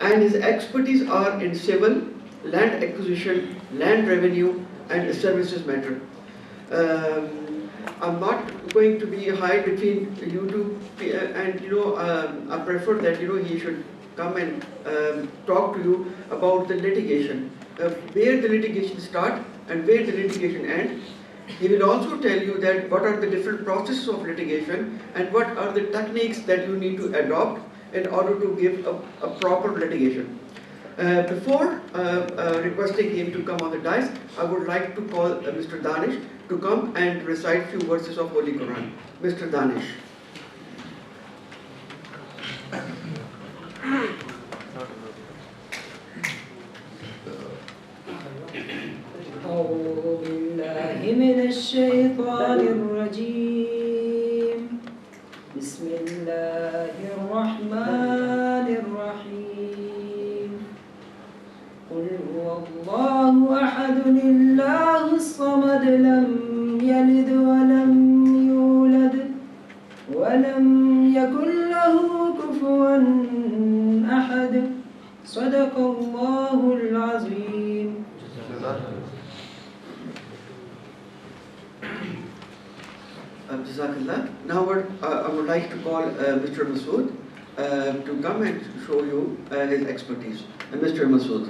and his expertise are in civil, land acquisition, land revenue, and services matter. I'm not going to be high between you two, and I prefer that he should come and talk to you about the litigation, where the litigation start and where the litigation ends. He will also tell you that what are the different processes of litigation and what are the techniques that you need to adopt in order to give a proper litigation. Before requesting him to come on the dais, I would like to call Mr. Danish to come and recite few verses of Holy Quran. Mr. Danish. أعوذ بالله من الشيطان الرجيم بسم الله الرحمن الرحيم قل هو الله أحد الله الصمد لم يلد ولم يولد ولم يكن له كفوا أحد صدق الله العظيم. Jazakallah. Now I would like to call Mr. Masood to come and show you his expertise. Mr. Masood.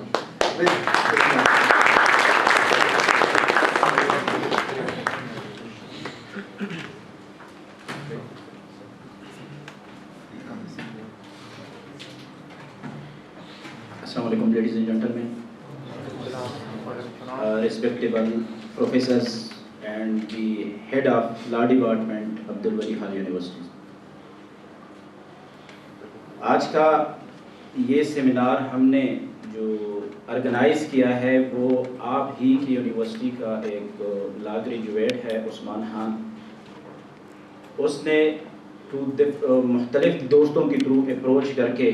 Assalamu alaikum, ladies and gentlemen, respectable professors and the head of law department Abdul Wali Khan University. آج کا یہ seminar ہم نے جو organise کیا ہے وہ آپ ہی کی یونیورسٹی کا ایک لا گریجویٹ ہے عثمان خان. اس نے مختلف دوستوں کے تھرو اپروچ کر کے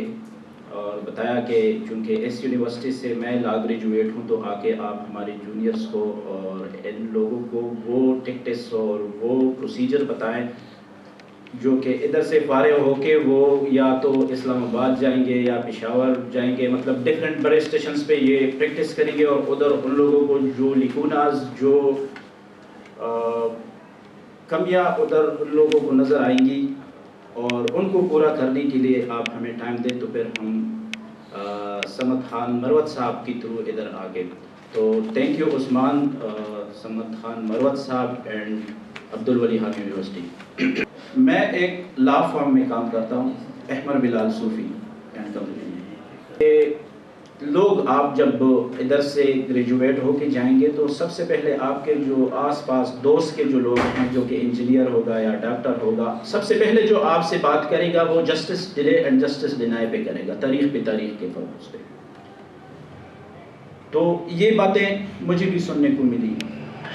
اور بتایا کہ چونکہ اس یونیورسٹی سے میں لا گریجویٹ ہوں تو آ کے آپ ہمارے جونیئرس کو اور ان لوگوں کو وہ ٹیکٹس اور وہ پروسیجر بتائیں جو کہ ادھر سے فارغ ہو کے وہ یا تو اسلام آباد جائیں گے یا پشاور جائیں گے, مطلب ڈفرینٹ بڑے اسٹیشنز پہ یہ پریکٹس کریں گے اور ادھر ان لوگوں کو جو لیکوناز جو کمیاں ادھر ان لوگوں کو نظر آئیں گی اور ان کو پورا کرنے کے لیے آپ ہمیں ٹائم دیں تو پھر ہم سمد خان مروت صاحب کی تھرو ادھر آ گئے. تو تھینک یو عثمان, سمد خان مروت صاحب and Abdul Wali Khan university. میں ایک لا فارم میں کام کرتا ہوں, احمد بلال صوفی اینڈ کمپنی. لوگ آپ جب ادھر سے گریجویٹ ہو کے جائیں گے تو سب سے پہلے آپ کے جو آس پاس دوست کے جو لوگ ہیں جو کہ انجینئر ہوگا یا ڈاکٹر ہوگا, سب سے پہلے جو آپ سے بات کرے گا وہ justice delay and justice deny پہ کرے گا, تاریخ پہ تاریخ کے فوکس پہ. تو یہ باتیں مجھے بھی سننے کو ملی,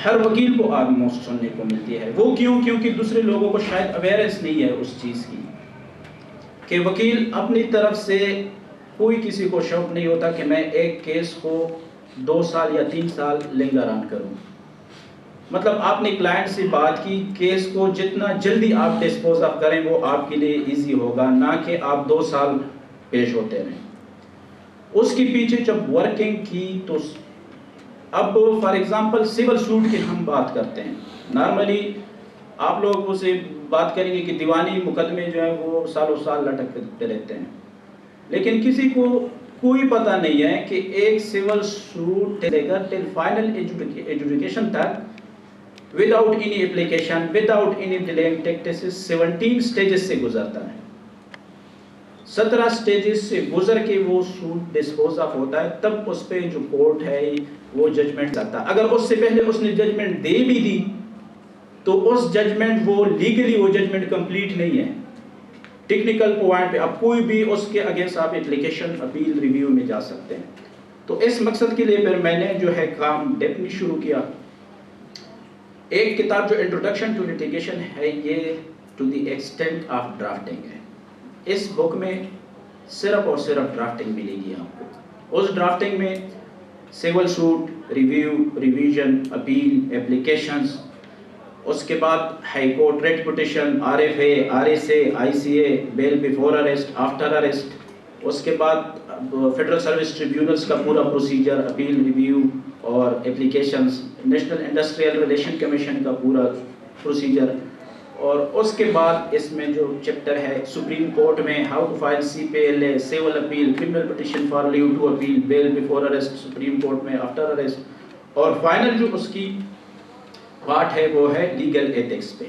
ہر وکیل کو آلموسٹ سننے کو ملتی ہے. وہ کیونکہ دوسرے لوگوں کو شاید اویئرنس نہیں ہے اس چیز کی کہ وکیل اپنی طرف سے کوئی کسی کو شوق نہیں ہوتا کہ میں ایک کیس کو 2 سال یا 3 سال لنگر آن کروں. مطلب آپ نے کلائنٹ سے بات کی, کیس کو جتنا جلدی آپ ڈسپوز آف کریں وہ آپ کے لیے ایزی ہوگا, نہ کہ آپ 2 سال پیش ہوتے رہیں. اس کے پیچھے جب ورکنگ کی تو اب فار ایگزامپل سول سوٹ کی ہم بات کرتے ہیں, نارملی آپ لوگ اسے بات کریں گے کہ دیوانی مقدمے جو ہیں وہ سالوں سال لٹکتے رہتے ہیں, لیکن کسی کو کوئی پتہ نہیں ہے کہ ایک سول سوٹ لے کر ٹل فائنل ایجوڈیکیشن تک without any application without any delaying tactics 17 stages سے گزرتا ہے. 17 سٹیجز سے گزر کے وہ سوٹ ڈسپوز آف ہوتا ہے, تب اس پہ جو کورٹ ہے وہ ججمنٹ کرتا ہے. اگر اس سے پہلے اس نے ججمنٹ دے بھی دی تو اس ججمنٹ وہ لیگلی وہ ججمنٹ کمپلیٹ نہیں ہے. ٹیکنیکل پوائنٹ پہ اب کوئی بھی اس کے اگینسٹ آپ اپلیکیشن اپیل ریویو میں جا سکتے ہیں. تو اس مقصد کے لیے پھر میں نے جو ہے کام ڈیپلی شروع کیا. ایک کتاب جو انٹروڈکشن ٹو لیٹیگیشن ہے یہ to the extent of drafting ہے. اس بک میں صرف اور صرف ڈرافٹنگ ملے گی آپ کو. اس ڈرافٹنگ میں civil suit, review, revision, appeal, applications, اس کے بعد high court writ petition, RFA, RSA, ICA, bail before arrest, after arrest, اس کے بعد فیڈرل سروس ٹریبیونلز کا پورا پروسیجر، اپیل ریویو اور applications, national industrial relation commission کا پورا پروسیجر، اور اس کے بعد اس میں جو چیپٹر ہے سپریم کورٹ میں how to file CPLA، civil appeal, criminal petition for leave to appeal, bail before arrest supreme court میں آفٹر اریسٹ، اور فائنل جو اس کی پارٹ ہے وہ ہے لیگل ایتھکس پہ۔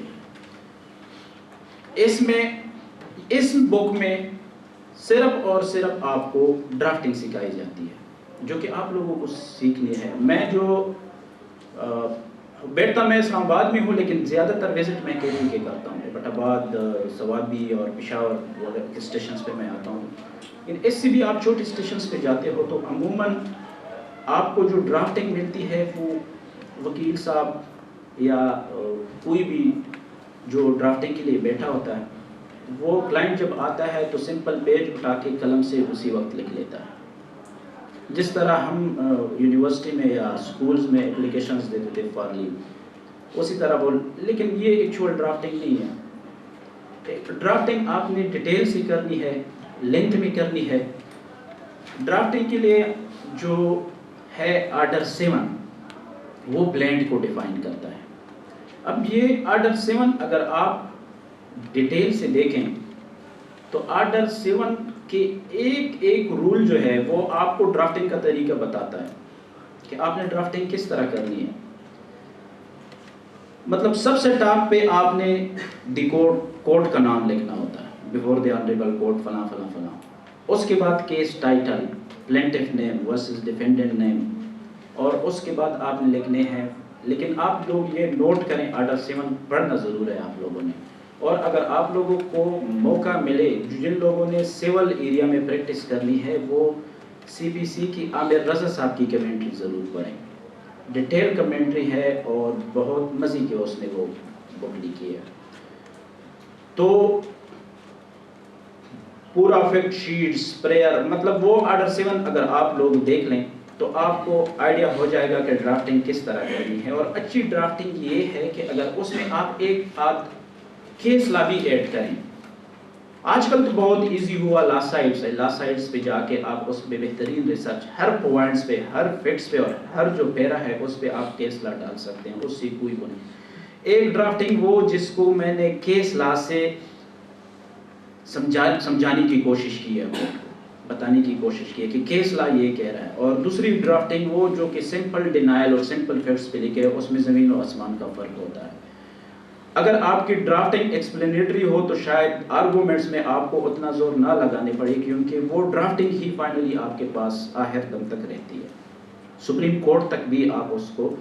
اس بک میں صرف اور صرف آپ کو ڈرافٹنگ سکھائی جاتی ہے، جو کہ آپ لوگوں کو سیکھنی ہے۔ میں جو بیٹھتا میں اسلام آباد میں ہوں، لیکن زیادہ تر وزٹ میں KP کے کرتا ہوں، بٹ آباد، سوابی اور پشاور وغیرہ اسٹیشنز پہ میں آتا ہوں۔ لیکن اس سے بھی آپ چھوٹے اسٹیشنز پہ جاتے ہو تو عموماً آپ کو جو ڈرافٹنگ ملتی ہے وہ وکیل صاحب یا کوئی بھی جو ڈرافٹنگ کے لیے بیٹھا ہوتا ہے، وہ کلائنٹ جب آتا ہے تو سمپل پیج اٹھا کے قلم سے اسی وقت لکھ لیتا ہے، جس طرح ہم یونیورسٹی میں یا اسکولز میں اپلیکیشنز دیتے تھے فار لیو، اسی طرح وہ، لیکن یہ ایکچوئل ڈرافٹنگ نہیں ہے۔ ڈرافٹنگ آپ نے ڈیٹیل سے کرنی ہے، لینتھ میں کرنی ہے۔ ڈرافٹنگ کے لیے جو ہے آرڈر 7 وہ بلینڈ کو ڈیفائن کرتا ہے۔ اب یہ آرڈر 7 اگر آپ ڈیٹیل سے دیکھیں تو آرڈر 7 کے ایک رول جو ہے وہ آپ کو ڈرافٹنگ کا طریقہ بتاتا ہے کہ آپ نے ڈرافٹنگ کس طرح کرنی ہے۔ مطلب سب سے ٹاپ پہ آپ نے دی کورٹ کا نام لکھنا ہوتا ہے، بیفور دی آنریبل کورٹ فلاں فلاں فلاں۔ اس کے بعد کیس ٹائٹل، پلینٹف نیم ورسز ڈیفینڈنٹ نیم، اور اس کے بعد آپ نے لکھنے ہیں۔ لیکن آپ لوگ یہ نوٹ کریں، آرڈر 7 پڑھنا ضرور ہے آپ لوگوں نے، اور اگر آپ لوگوں کو موقع ملے، جن لوگوں نے سول ایریا میں پریکٹس کرنی ہے وہ CPC کی عامر رضا صاحب کی کمنٹری ضرور پڑھیں۔ ڈیٹیل کمنٹری ہے اور بہت مزے کے اس نے وہ بک لکھی ہے۔ تو پورا فیکٹ شیٹس، پریئر، مطلب وہ آرڈر 7 اگر آپ لوگ دیکھ لیں تو آپ کو آئیڈیا ہو جائے گا کہ ڈرافٹنگ کس طرح کرنی ہے۔ اور اچھی ڈرافٹنگ یہ ہے کہ اگر اس میں آپ ایک آدھ کیس لا بھی ایڈ کریں۔ آج کل تو بہت ایزی ہوا، لا سائٹس ہے، لا سائٹس پہ جا کے آپ اس پہ بہترین ریسرچ، ہر پوائنٹس پہ، ہر فیکٹس پہ اور ہر جو پیرا ہے اس پہ آپ کیس لا ڈال سکتے ہیں، اس سے کوئی وہ نہیں۔ ایک ڈرافٹنگ وہ جس کو میں نے کیس لا سے سمجھانے کی کوشش کی ہے، بتانے کی کوشش کی ہے کہ کیس لا یہ کہہ رہا ہے، اور دوسری ڈرافٹنگ وہ جو کہ سمپل ڈینائل اور سمپل فیکٹس پہ لکھے، اس میں زمین و آسمان کا فرق ہوتا ہے۔ اگر آپ کی ڈرافٹنگ ایکسپلینیٹری ہو تو شاید آرگومنٹس میں آپ کو اتنا زور نہ لگانے پڑے، کیونکہ وہ ڈرافٹنگ ہی فائنلی آپ کے پاس آخر دم تک رہتی ہے، سپریم کورٹ تک بھی آپ اس کو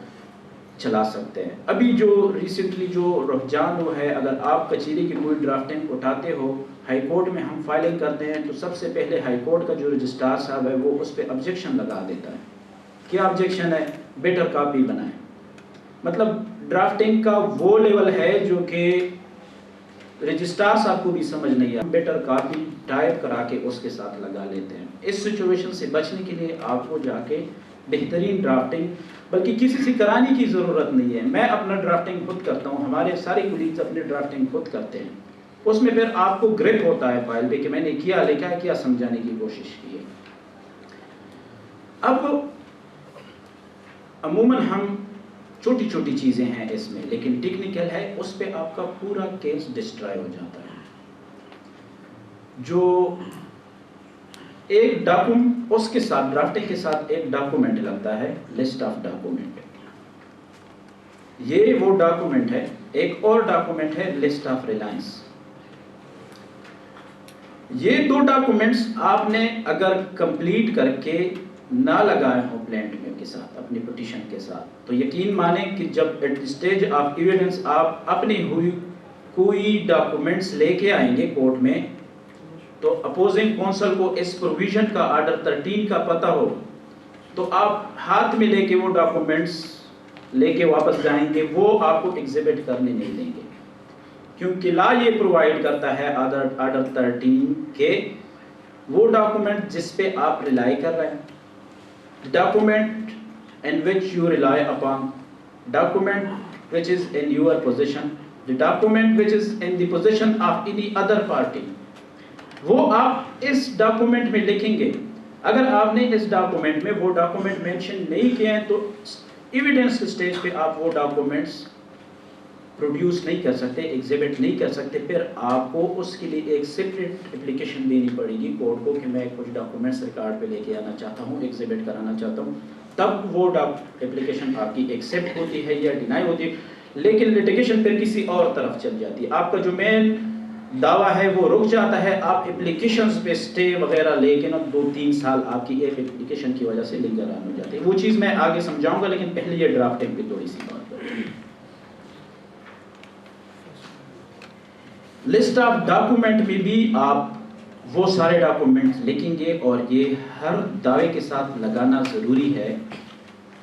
چلا سکتے ہیں۔ ابھی جو ریسنٹلی جو رجحان وہ ہے، اگر آپ کچہری کی کوئی ڈرافٹنگ اٹھاتے ہو، ہائی کورٹ میں ہم فائلنگ کرتے ہیں تو سب سے پہلے ہائی کورٹ کا جو رجسٹرار صاحب ہے وہ اس پہ آبجیکشن لگا دیتا ہے۔ کیا آبجیکشن ہے؟ بیٹر کاپی بنائیں۔ مطلب ڈرافٹنگ کا وہ لیول ہے جو کہ رجسٹرار صاحب کو بھی سمجھ نہیں آتا، بیٹر کاپی ٹائپ کرا کے اس کے ساتھ لگا لیتے ہیں۔ اس سچویشن سے بچنے کے لیے آپ کو جا کے بہترین ڈرافٹنگ، بلکہ کسی سے کرانے کی ضرورت نہیں ہے، میں اپنا ڈرافٹنگ خود کرتا ہوں، ہمارے سارے کولیگز اپنے ڈرافٹنگ خود کرتے ہیں۔ اس میں پھر آپ کو گرپ ہوتا ہے فائل پہ کہ میں نے کیا لکھا ہے، کیا سمجھانے کی کوشش کی ہے۔ اب عموماً ہم چھوٹی چھوٹی چیزیں ہیں اس میں، لیکن ٹیکنیکل ہے، اس پہ آپ کا پورا کیس ڈسٹرائے ہو جاتا ہے۔ جو ایک ڈاکومنٹ، اس کے ساتھ ڈرافٹنگ کے ساتھ ایک ڈاکومنٹ لگتا ہے، لسٹ آف ڈاکومنٹ، یہ وہ ڈاکومنٹ ہے۔ ایک اور ڈاکومنٹ ہے لسٹ آف ریلائنس۔ یہ دو ڈاکومنٹس آپ نے اگر کمپلیٹ کر کے نہ لگائے ہوں پلینٹ میں کے ساتھ، اپنی پٹیشن کے ساتھ، تو یقین مانیں کہ جب ایٹ اسٹیج آف ایویڈنس آپ اپنی ہوئی کوئی ڈاکومنٹس لے کے آئیں گے کورٹ میں، تو اپوزنگ کونسل کو اس پروویژن کا آرڈر 13 کا پتہ ہو تو آپ ہاتھ میں لے کے وہ ڈاکومنٹس لے کے واپس جائیں گے، وہ آپ کو ایگزیبٹ کرنے نہیں دیں گے، کیونکہ لا یہ پرووائڈ کرتا ہے آرڈر 13 کے وہ ڈاکومنٹ جس پہ آپ ریلائی کر رہے ہیں، document in which you rely upon, document which is in your possession, the document which is in the possession of any other party, وہ آپ اس ڈاکومنٹ میں لکھیں گے. اگر آپ نے اس ڈاکومنٹ میں وہ ڈاکومنٹ مینشن نہیں کیے ہیں تو ایویڈنس کے سٹیج پہ آپ وہ ڈاکومنٹس پروڈیوس نہیں کر سکتے, ایگزیبٹ نہیں کر سکتے. پھر آپ کو اس کے لیے ایک سیپریٹ اپلیکیشن دینی پڑے گی کورٹ کو کہ میں کچھ ڈاکومنٹس ریکارڈ پہ لے کے آنا چاہتا ہوں, ایگزیبٹ کرانا چاہتا ہوں. تب وہ اپلیکیشن آپ کی ایکسیپٹ ہوتی ہے یا ڈینائی ہوتی ہے. لیکن لٹیگیشن پھر کسی اور طرف چل جاتی ہے. آپ کا جو مین دعویٰ ہے وہ رک جاتا ہے. آپ اپلیکیشنز پہ سٹے وغیرہ لے کے نا 2-3 سال آپ کی ایک اپلیکیشن کی وجہ سے لنگران ہو جاتے ہیں. وہ چیز میں آگے سمجھاؤں گا, لیکن پہلے یہ ڈرافٹنگ پہ تھوڑی سی بات کرتے ہیں. لسٹ آف ڈاکومنٹ میں بھی آپ وہ سارے ڈاکومنٹ لکھیں گے اور یہ ہر دعوے کے ساتھ لگانا ضروری ہے.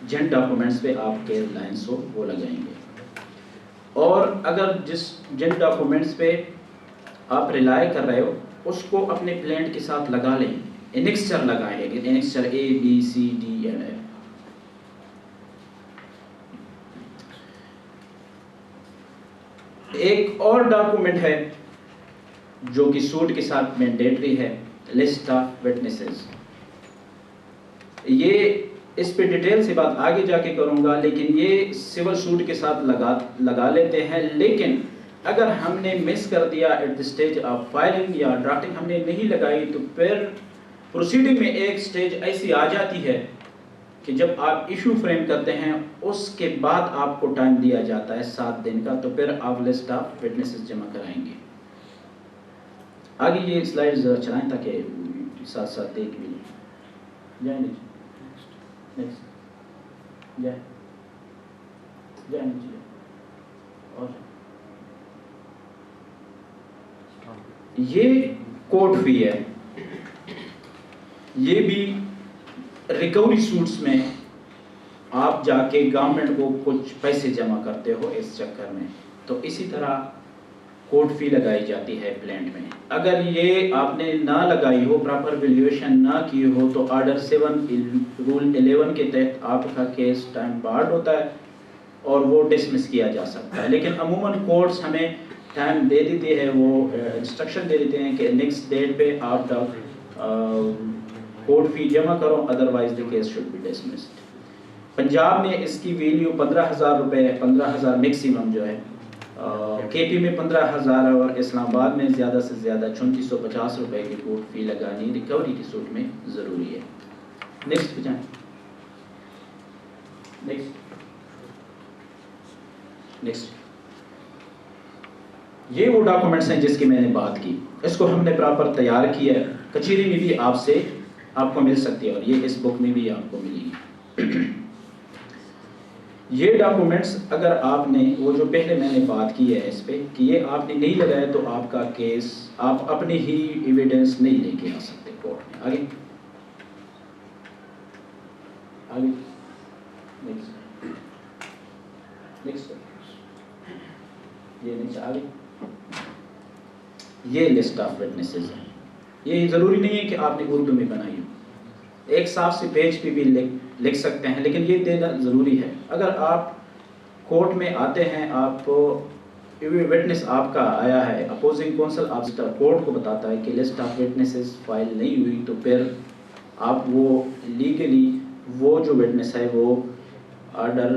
جن ڈاکومنٹس پہ آپ کے لائنس ہو وہ لگائیں گے. اور اگر جن ڈاکومنٹس پہ آپ ریلائی کر رہے ہو اس کو اپنے پلینٹ کے ساتھ لگا لیں. انیکسچر لگائیں گے, انیکسچر A B C D and F. ایک اور ڈاکومنٹ ہے جو کہ سوٹ کے ساتھ مینڈیٹری ہے, لسٹ آف وٹنسز. یہ اس پہ ڈیٹیل سے بات آگے جا کے کروں گا, لیکن یہ سول سوٹ کے ساتھ لگا لیتے ہیں. لیکن اگر ہم نے مس کر دیا at the stage of filing یا ڈرافٹنگ, ہم نے نہیں لگائی, تو پھر پروسیڈنگ میں ایک سٹیج ایسی آ جاتی ہے کہ جب آپ ایشو فریم کرتے ہیں اس کے بعد آپ کو ٹائم دیا جاتا ہے 7 دن کا, تو پھر آپ لسٹ آف وٹنسز جمع کرائیں گے. آگے یہ سلائڈ ذرا چلائیں تاکہ ساتھ ساتھ دیکھ بھی لیں. جائیں نیکسٹ جائیں نیچے. اور یہ کورٹ فی ہے. یہ بھی ریکوری سوٹس میں آپ جا کے گورنمنٹ کو کچھ پیسے جمع کرتے ہو اس چکر میں, تو اسی طرح کورٹ فی لگائی جاتی ہے پلینٹ میں. اگر یہ آپ نے نہ لگائی ہو, پراپر ویلیویشن نہ کی ہو, تو آرڈر 7 رول 11 کے تحت آپ کا کیس ٹائم بارڈ ہوتا ہے اور وہ ڈسمس کیا جا سکتا ہے. لیکن عموماً کورٹس ہمیں ٹائم دے دیتے ہیں, وہ انسٹرکشن دے دیتے ہیں کہ نیکسٹ ڈیٹ پہ آپ کورٹ فی جمع کرو, otherwise the case should be dismissed. Punjab میں اس کی ویلیو 15,000 روپے ہے, 15,000 میکسیمم جو ہے. کے پی میں 15,000 ہے, اور اسلام آباد میں زیادہ سے زیادہ 3450 روپے کی کورٹ فی لگانی ریکوری کی سوٹ میں ضروری ہے. نیکسٹ پہ جائیں. نیکسٹ یہ وہ ڈاکومنٹس ہیں جس کی میں نے بات کی. اس کو ہم نے پراپر تیار کیا ہے. کچہری میں بھی آپ کو مل سکتی ہے, اور یہ اس بک میں بھی آپ کو ملے گی. یہ ڈاکومنٹس اگر آپ نے وہ جو پہلے میں نے بات کی ہے اس پہ کہ یہ آپ نے نہیں لگایا, تو آپ کا کیس آپ اپنے ہی ایویڈنس نہیں لے کے آ سکتے کورٹ میں. آگے یہ لسٹ آف وٹنسز ہے. یہ ضروری نہیں ہے کہ آپ نے اردو میں بنائی ہو, ایک صاف سے پیج پہ بھی لکھ سکتے ہیں, لیکن یہ دینا ضروری ہے. اگر آپ کورٹ میں آتے ہیں, آپ وٹنس آپ کا آیا ہے, اپوزنگ کونسل آپ کورٹ کو بتاتا ہے کہ لسٹ آف وٹنسز فائل نہیں ہوئی, تو پھر آپ وہ لیگلی وہ جو وٹنس ہے وہ آرڈر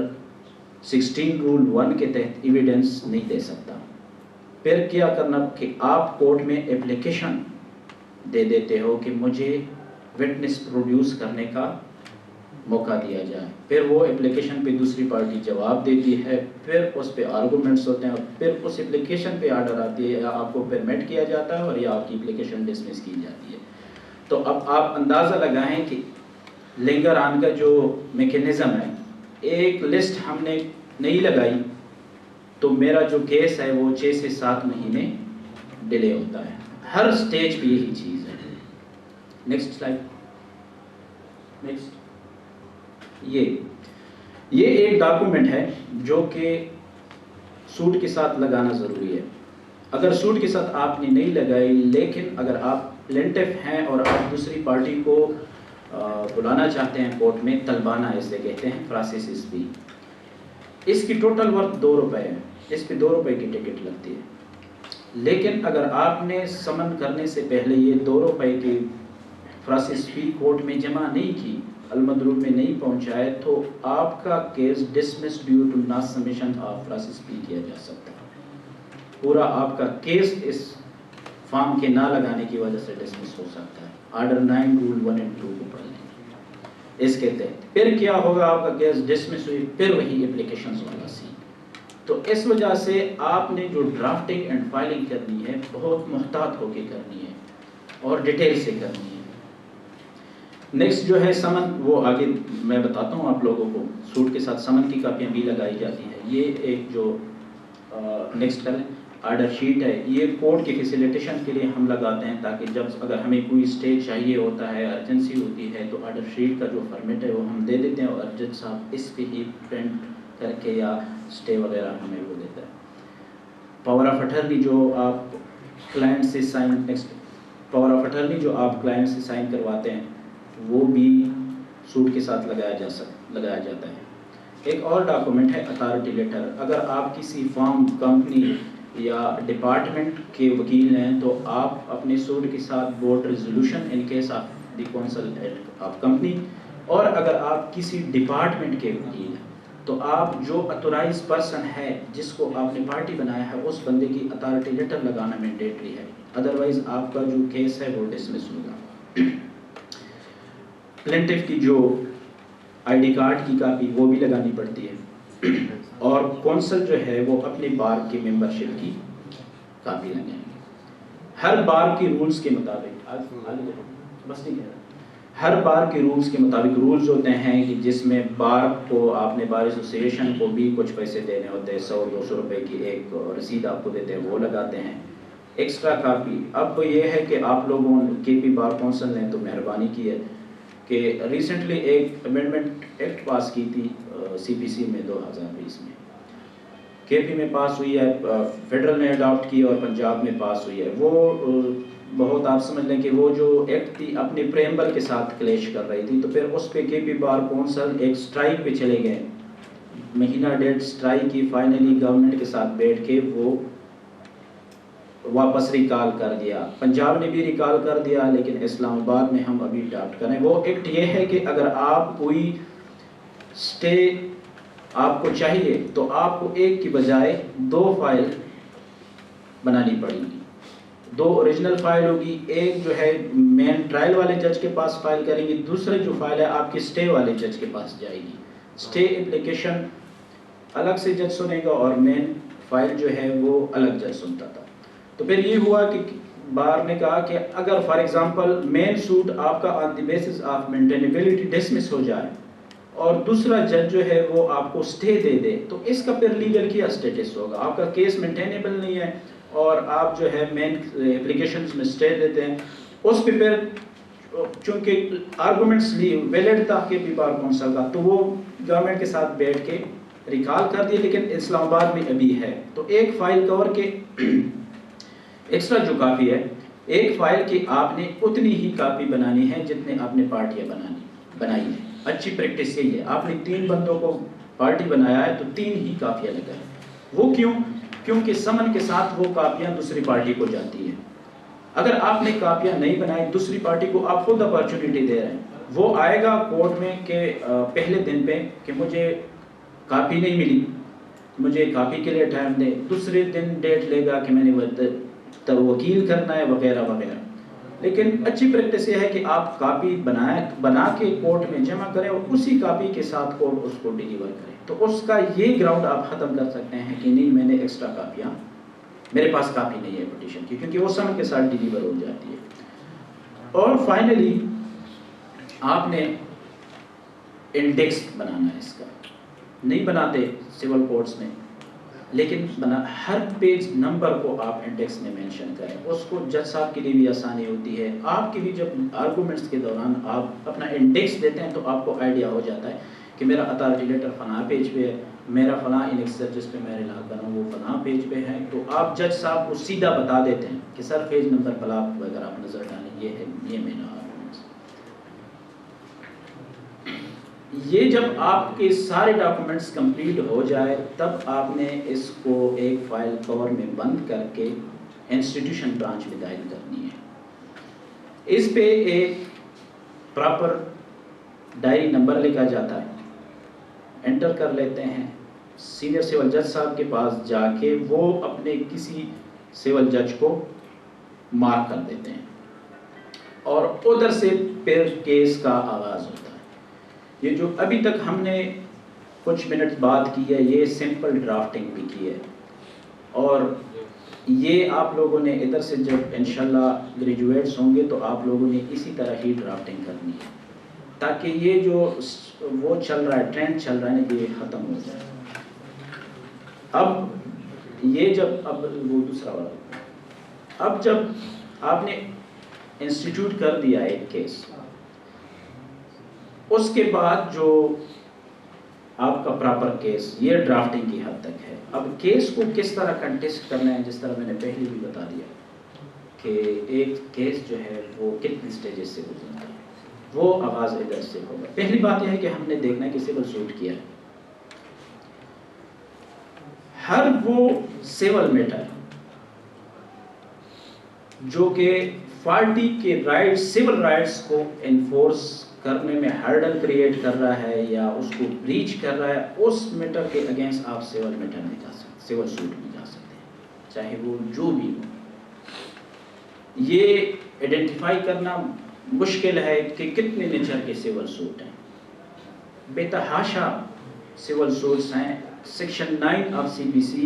16 رول 1 کے تحت ایویڈنس نہیں دے سکتا. پھر کیا کرنا کہ آپ کورٹ میں اپلیکیشن دے دیتے ہو کہ مجھے وٹنس پروڈیوس کرنے کا موقع دیا جائے. پھر وہ اپلیکیشن پہ دوسری پارٹی جواب دیتی ہے, پھر اس پہ آرگومنٹس ہوتے ہیں, اور پھر اس اپلیکیشن پہ آرڈر آتی ہے, یا آپ کو پرمٹ کیا جاتا ہے, اور یا آپ کی اپلیکیشن ڈسمس کی جاتی ہے. تو اب آپ اندازہ لگائیں کہ لنگر آن کا جو میکینزم ہے, ایک لسٹ ہم نے نہیں لگائی تو میرا جو کیس ہے وہ 6 سے 7 مہینے ڈیلے ہوتا ہے. ہر سٹیج پہ یہی چیز ہے. Next slide. نیکسٹ یہ ایک ڈاکومنٹ ہے جو کہ سوٹ کے ساتھ لگانا ضروری ہے. اگر سوٹ کے ساتھ آپ نے نہیں لگائی, لیکن اگر آپ پلینٹف ہیں اور آپ دوسری پارٹی کو بلانا چاہتے ہیں کورٹ میں, طلبانہ اسے کہتے ہیں, پروسیسز بھی, اس کی ٹوٹل ورتھ 2 روپے ہے. اس پہ 2 روپے کی ٹکٹ لگتی ہے. لیکن اگر آپ نے سمن کرنے سے پہلے یہ 2 روپے کی فرانسس فی کورٹ میں جمع نہیں کی، المدلول میں نہیں پہنچائے، تو آپ کا case dismiss due to not submission of فرانسس فی کیا جا سکتا ہے۔ پورا آپ کا کیس اس فارم کے نہ لگانے کی وجہ سے ڈسمس ہو سکتا ہے۔ آرڈر 9 رول 1 and 2 کو پڑھ لیں اس کے تحت۔ پھر کیا ہوگا، آپ کا کیس ڈسمس ہوئی، پھر وہی اپلیکیشنز والا سی۔ تو اس وجہ سے آپ نے جو ڈرافٹنگ اینڈ فائلنگ کرنی ہے بہت محتاط ہو کے کرنی ہے اور ڈیٹیل سے کرنی ہے۔ نیکسٹ جو ہے سمن، وہ آگے میں بتاتا ہوں آپ لوگوں کو۔ سوٹ کے ساتھ سمن کی کاپیاں بھی لگائی جاتی ہیں۔ یہ ایک جو نیکسٹ کریں آرڈر شیٹ ہے، یہ کورٹ کی فیسیلیٹیشن کے لیے ہم لگاتے ہیں، تاکہ جب اگر ہمیں کوئی اسٹے چاہیے ہوتا ہے، ارجنسی ہوتی ہے، تو آرڈر شیٹ کا جو فارمیٹ ہے وہ ہم دے دیتے ہیں اور جج صاحب اس پہ ہی پرنٹ کر کے یا اسٹے وغیرہ ہمیں وہ دیتا ہے۔ پاور آف اٹرنی جو آپ کلائنٹ سے sign, next power of attorney جو آپ کلائنٹ سے سائن کرواتے ہیں وہ بھی سوٹ کے ساتھ لگایا جاتا ہے۔ ایک اور ڈاکومنٹ ہے اتھارٹی لیٹر۔ اگر آپ کسی فارم، کمپنی یا ڈپارٹمنٹ کے وکیل ہیں تو آپ اپنے سوٹ کے ساتھ board resolution in case of the council of company, اور اگر آپ کسی ڈپارٹمنٹ کے وکیل ہیں تو آپ جو اتورائز پرسن ہے جس کو آپ نے پارٹی بنایا ہے اس بندے کی اتھارٹی لیٹر لگانا مینڈیٹری ہے، ادروائز آپ کا جو کیس ہے وہ ڈسمس ہوگا۔ پلینٹف کی جو آئی ڈی کارڈ کی کاپی وہ بھی لگانی پڑتی ہے، اور کونسل جو ہے وہ اپنے بار کی ممبرشپ کی کاپی لگائیں گے۔ ہر بار کی رولز کے مطابق بس نہیں کہہ رہا، ہر بار کے رولز کے مطابق رولز ہوتے ہیں کہ جس میں بار کو آپ نے بار ایسوسیشن کو بھی کچھ پیسے دینے ہوتے ہیں، 100-200 روپے کی ایک رسید آپ کو دیتے ہیں، وہ لگاتے ہیں۔ ایکسٹرا کاپی، اب یہ ہے کہ آپ لوگوں کے پی بار کونسل نے تو مہربانی کی ہے کہ ریسنٹلی ایک امینڈمنٹ ایکٹ پاس کی تھی سی پی سی میں 2020 میں، کے پی میں پاس ہوئی ہے، فیڈرل نے اڈاپٹ کی اور پنجاب میں پاس ہوئی ہے۔ وہ بہت آپ سمجھ لیں کہ وہ جو ایکٹ تھی اپنے پریمبل کے ساتھ کلیش کر رہی تھی، تو پھر اس پہ کے پی بار کونسل ایک سٹرائک پہ چلے گئے، مہینہ ڈیڑھ سٹرائک کی، فائنلی گورنمنٹ کے ساتھ بیٹھ کے وہ واپس ریکال کر دیا۔ پنجاب نے بھی ریکال کر دیا، لیکن اسلام آباد میں ہم ابھی اڈاپٹ کریں۔ وہ ایکٹ یہ ہے کہ اگر آپ کوئی سٹے آپ کو چاہیے تو آپ کو ایک کی بجائے 2 فائل بنانی پڑیں گی، 2 اوریجنل فائل ہوگی، ایک جو ہے مین ٹرائل والے جج کے پاس فائل کریں گی، دوسرے جو فائل ہے آپ کی سٹے والے جج کے پاس جائے گی۔ سٹے اپلیکیشن الگ سے جج سنے گا اور مین فائل جو ہے وہ الگ جج سنتا تھا۔ تو پھر یہ ہوا کہ بار نے کہا کہ اگر فار ایگزامپل مین سوٹ آپ کا on the basis of maintainability dismiss ہو جائے اور دوسرا جج جو ہے وہ آپ کو سٹے دے دے، تو اس کا پھر لیگل کیا سٹیٹس ہوگا؟ آپ کا کیس مینٹینیبل نہیں ہے اور آپ جو ہے مین اپلیکیشنز میں سٹے دیتے ہیں، اس پہ پھر چونکہ آرگومنٹس ویلڈ تھا کہ بھی بار کونسل کا، تو وہ گورنمنٹ کے ساتھ بیٹھ کے ریکال کر دیا، لیکن اسلام آباد میں ابھی ہے۔ تو ایک فائل کور کے ایکسٹرا جو کاپی ہے، ایک فائل کی آپ نے اتنی ہی کاپی بنانی ہے جتنے آپ نے پارٹیاں بنائی ہیں۔ اچھی پریکٹس یہی ہے، آپ نے 3 بندوں کو پارٹی بنایا ہے تو 3 ہی کاپیاں لگائیں۔ وہ کیوں؟ کیونکہ سمن کے ساتھ وہ کاپیاں دوسری پارٹی کو جاتی ہیں۔ اگر آپ نے کاپیاں نہیں بنائی، دوسری پارٹی کو آپ خود اپارچونیٹی دے رہے ہیں، وہ آئے گا کورٹ میں کہ پہلے دن پہ کہ مجھے کاپی نہیں ملی، مجھے کاپی کے لیے ٹائم دے، دوسرے دن ڈیٹ لے گا کہ میں نے وکیل کرنا ہے وغیرہ وغیرہ۔ لیکن اچھی پریکٹس یہ ہے کہ آپ کاپی بنا کے کورٹ میں جمع کریں اور اسی کاپی کے ساتھ کورٹ اس کو ڈیلیور کرے، تو اس کا یہ گراؤنڈ آپ ختم کر سکتے ہیں کہ نہیں میں نے ایکسٹرا کاپیاں، میرے پاس کاپی نہیں ہے پٹیشن کی، کیونکہ وہ سمن کے ساتھ ڈیلیور ہو جاتی ہے۔ اور فائنلی آپ نے انڈیکس بنانا ہے، اس کا نہیں بناتے سول کورٹس میں، لیکن ہر پیج نمبر کو آپ انڈیکس میں مینشن کریں، اس کو جج صاحب کے لیے بھی آسانی ہوتی ہے، آپ کے بھی جب آرگومنٹس کے دوران آپ اپنا انڈیکس دیتے ہیں تو آپ کو آئیڈیا ہو جاتا ہے کہ میرا اتھارٹی لیٹر فلاں پیج پہ ہے، میرا فلاں انیکسر جس پہ میں ریلا کر رہا ہوں وہ فلاں پیج پہ ہے، تو آپ جج صاحب کو سیدھا بتا دیتے ہیں کہ سر پیج نمبر فلاں اگر آپ نظر ڈالیں یہ ہے، یہ میرا آرگومنٹس۔ یہ جب آپ کے سارے ڈاکومنٹس کمپلیٹ ہو جائے تب آپ نے اس کو ایک فائل کور میں بند کر کے انسٹیٹیوشن برانچ میں دائر کرنی ہے۔ اس پہ ایک پراپر ڈائری نمبر لکھا جاتا ہے، انٹر کر لیتے ہیں، سینئر سول جج صاحب کے پاس جا کے وہ اپنے کسی سول جج کو مارک کر دیتے ہیں اور ادھر سے پھر کیس کا آغاز ہوتا ہے۔ یہ جو ابھی تک ہم نے کچھ منٹ بات کی ہے یہ سمپل ڈرافٹنگ بھی کی ہے، اور یہ آپ لوگوں نے ادھر سے جب انشاءاللہ گریجویٹس ہوں گے تو آپ لوگوں نے اسی طرح ہی ڈرافٹنگ کرنی ہے تاکہ یہ جو وہ چل رہا ہے ٹرینڈ چل رہا ہے نا یہ ختم ہو جائے۔ اب یہ جب اب وہ دوسرا والا اب جب آپ نے انسٹیٹیوٹ کر دیا ایک کیس، اس کے بعد جو آپ کا پراپر کیس یہ ڈرافٹنگ کی حد تک ہے۔ اب کیس کو کس طرح کنٹیسٹ کرنا ہے، جس طرح میں نے پہلے بھی بتا دیا کہ ایک کیس جو ہے وہ کتنے سٹیجز سے گزرتا ہے، وہ آغاز ادھر سے ہوگا۔ پہلی بات یہ ہے کہ ہم نے دیکھنا ہے کہ سول سوٹ کیا ہے۔ ہر وہ سول میٹر جو کہ پارٹی کے رائٹس سول رائٹس کو انفورس کرنے میں ہرڈل کریٹ کر رہا ہے یا اس کو بریچ کر رہا ہے، اس میٹر کے اگینسٹ آپ سول میٹر میں جا سکتے، سول سوٹ میں جا سکتے ہیں، چاہے وہ جو بھی ہو۔ یہ آئیڈینٹیفائی کرنا مشکل ہے کہ کتنے نیچر کے سول سوٹ ہیں، بے تحاشا سول سوٹس ہیں۔ سیکشن 9 آف CPC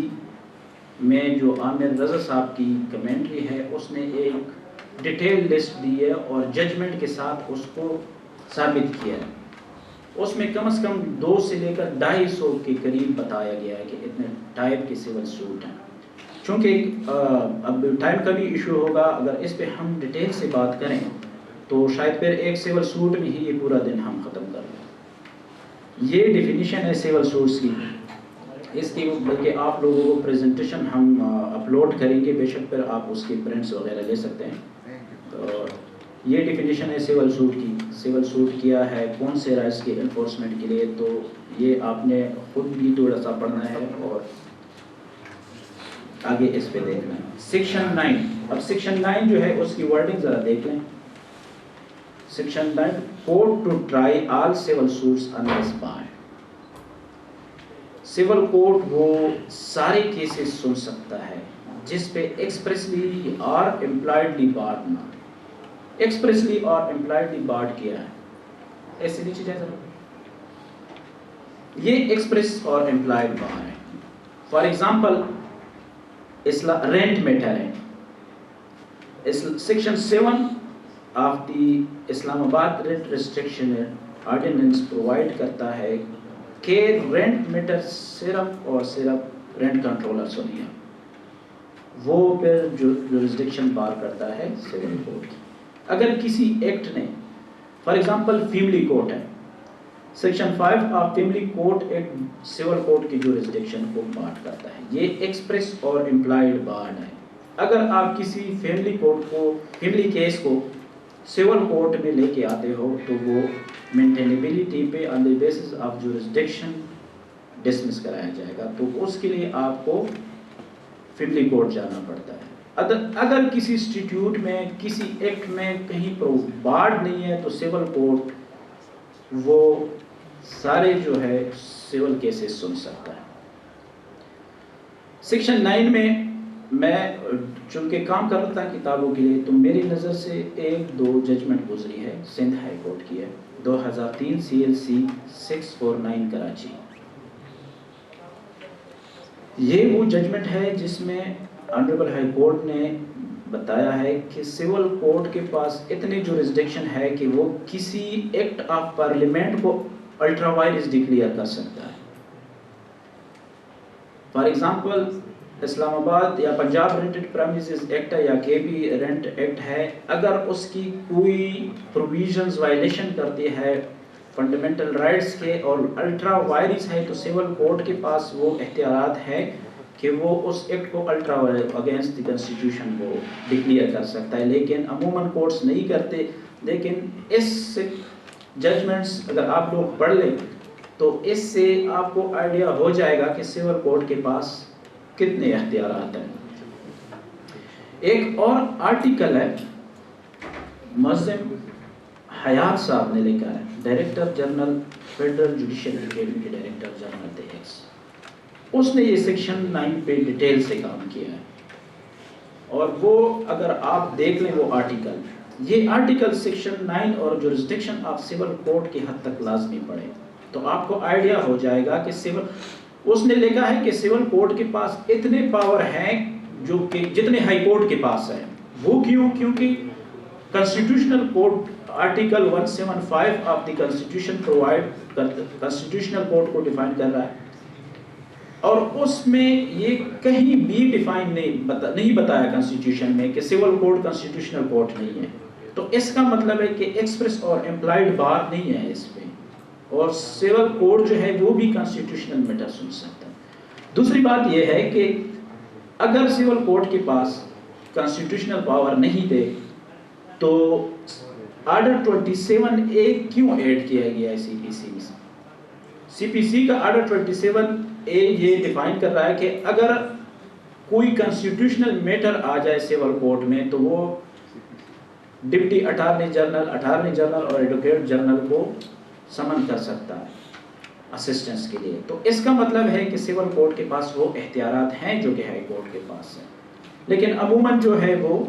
میں جو عامر رضا صاحب کی کمنٹری ہے اس نے ایک ڈیٹیل لسٹ دی ہے اور ججمنٹ کے ساتھ اس کو ثابت کیا ہے۔ اس میں کم از کم 200 سے لے کر 250 کے قریب بتایا گیا ہے کہ اتنے ٹائپ کے سول سوٹ ہیں۔ چونکہ اب ٹائم کا بھی ایشو ہوگا، اگر اس پہ ہم ڈیٹیل سے بات کریں تو شاید پھر ایک سول سوٹ میں ہی یہ پورا دن ہم ختم کر لیں۔ یہ ڈیفینیشن ہے سول سوٹس کی، اس کی بلکہ آپ لوگوں کو پریزنٹیشن ہم اپلوڈ کریں گے، بے شک پھر آپ اس کے پرنٹس وغیرہ لے سکتے ہیں۔ تو یہ ڈیفینیشن ہے سول سوٹ کی، سول سوٹ کیا ہے، کون سے رائٹس کے انفورسمنٹ کے لیے، تو یہ آپ نے خود بھی تھوڑا سا پڑھنا ہے اور آگے اس پہ دیکھنا ہے۔ سیکشن 9، اب سیکشن 9 جو ہے اس کی ورڈنگ ذرا دیکھ لیں۔ Section 9 court to try all civil suits unless barred. Civil court وہ سارے کیسز سن سکتا ہے جس پہ ایکسپریسلی اور امپلائڈلی بارڈ نہ، ایکسپریسلی اور امپلائڈلی بارڈ کیا ہے، ایسے نیچے جائے ذرا، یہ ایکسپریس اور امپلائڈ بار ہے۔ فار ایگزامپل رینٹ میٹر ہے، سیکشن 7 آف دی اسلام آباد رینٹ ریسٹرکشن آرڈیننس پرووائڈ کرتا ہے کہ رینٹ میٹر صرف اور صرف رینٹ کنٹرولر سنیے، وہ پھر جو جورسڈکشن بار کرتا ہے سول کورٹ کی۔ اگر کسی ایکٹ نے فار ایگزامپل فیملی کورٹ ہے، section 5 of family court act civil court کی جورسڈکشن کو بارڈ کرتا ہے، یہ ایکسپریس اور امپلائڈ بارڈ ہے۔ اگر آپ کسی فیملی کورٹ کو فیملی کیس کو سول کورٹ میں لے کے آتے ہو تو وہ مینٹینیبلٹی پہ on the basis of jurisdiction dismiss کرایا جائے گا، تو اس کے لیے آپ کو فیملی کورٹ جانا پڑتا ہے۔ اگر کسی انسٹیٹیوٹ میں کسی ایکٹ میں کہیں پر بارڈ نہیں ہے تو سول کورٹ وہ سارے جو ہے سول کیسز سن سکتا ہے۔ سیکشن 9 میں چونکہ کام کر رہا تھا کتابوں کے لیے تو میری نظر سے 1-2 ججمنٹ گزری ہے، سندھ ہائی کورٹ کی ہے 2003 CLC 649 کراچی۔ یہ وہ ججمنٹ ہے جس میں آنریبل ہائی کورٹ نے بتایا ہے کہ سول کورٹ کے پاس اتنی جورسڈکشن ہے کہ وہ کسی ایکٹ آف پارلیمنٹ کو الٹرا وائرس ڈکلیئر کر سکتا ہے۔ فار ایگزامپل اسلام آباد یا پنجاب رینٹڈ پریمیسز ایکٹ ہے یا KB رینٹ ایکٹ ہے، اگر اس کی کوئی پروویژنز وائلیشن کرتی ہے فنڈامنٹل رائٹس کے اور الٹرا وائرس ہے تو سول کورٹ کے پاس وہ اختیارات ہے کہ وہ اس ایکٹ کو الٹرا اگینسٹ دی کنسٹیٹیوشن کو ڈکلیئر کر سکتا ہے، لیکن عموماً کورٹس نہیں کرتے۔ لیکن اس ججمنٹس اگر آپ لوگ پڑھ لیں تو اس سے آپ کو آئیڈیا ہو جائے گا کہ سول کورٹ کے پاس کتنے اختیارات ہیں۔ ایک اور آرٹیکل ہے معظم حیات صاحب نے لکھا ہے، director general federal judicial academy کے ڈائریکٹر جنرل تھے ایکس، اس نے یہ سیکشن 9 پہ ڈیٹیل سے کام کیا ہے، اور وہ اگر آپ دیکھ لیں وہ آرٹیکل، یہ آرٹیکل سیکشن 9 اور جورسڈکشن آف سول کوڈ کی حد تک لازمی پڑھیں تو آپ کو آئیڈیا ہو جائے گا کہ اس نے لکھا ہے کہ سول کوڈ کے پاس اتنے پاور ہیں جو کہ جتنے ہائی کورٹ کے پاس ہیں۔ وہ کیوں؟ کیونکہ constitutional code article 175 of the constitution provide constitutional code کو ڈیفائن کر رہا ہے، اور اس میں یہ کہیں بھی ڈیفائن نہیں بتایا کنسٹیٹیوشن میں کہ سول کوڈ کنسٹیٹیوشنل کوڈ نہیں ہے، تو اس کا مطلب ہے کہ ایکسپریس اور امپلائڈ بار نہیں ہے اس پہ، اور سول کوڈ جو ہے وہ بھی کنسٹیٹیوشنل میٹر سن سکتا ہے۔ دوسری بات یہ ہے کہ اگر سول کوڈ کے پاس کنسٹیٹیوشنل پاور نہیں تھے تو آرڈر 27A کیوں ایڈ کیا گیا ہے سی پی سی میں؟ سی پی سی کا آرڈر 27A یہ ڈیفائن کر رہا ہے کہ اگر کوئی کنسٹیٹیوشنل میٹر آ جائے سول کوڈ میں تو وہ ڈپٹی اٹارنی جنرل اور ایڈوکیٹ جنرل کو سمن کر سکتا ہے اسسٹنس کے لیے، تو اس کا مطلب ہے کہ سول کوڈ کے پاس وہ اختیارات ہیں جو کہ ہائی کورٹ کے پاس ہیں، لیکن عموماً جو ہے وہ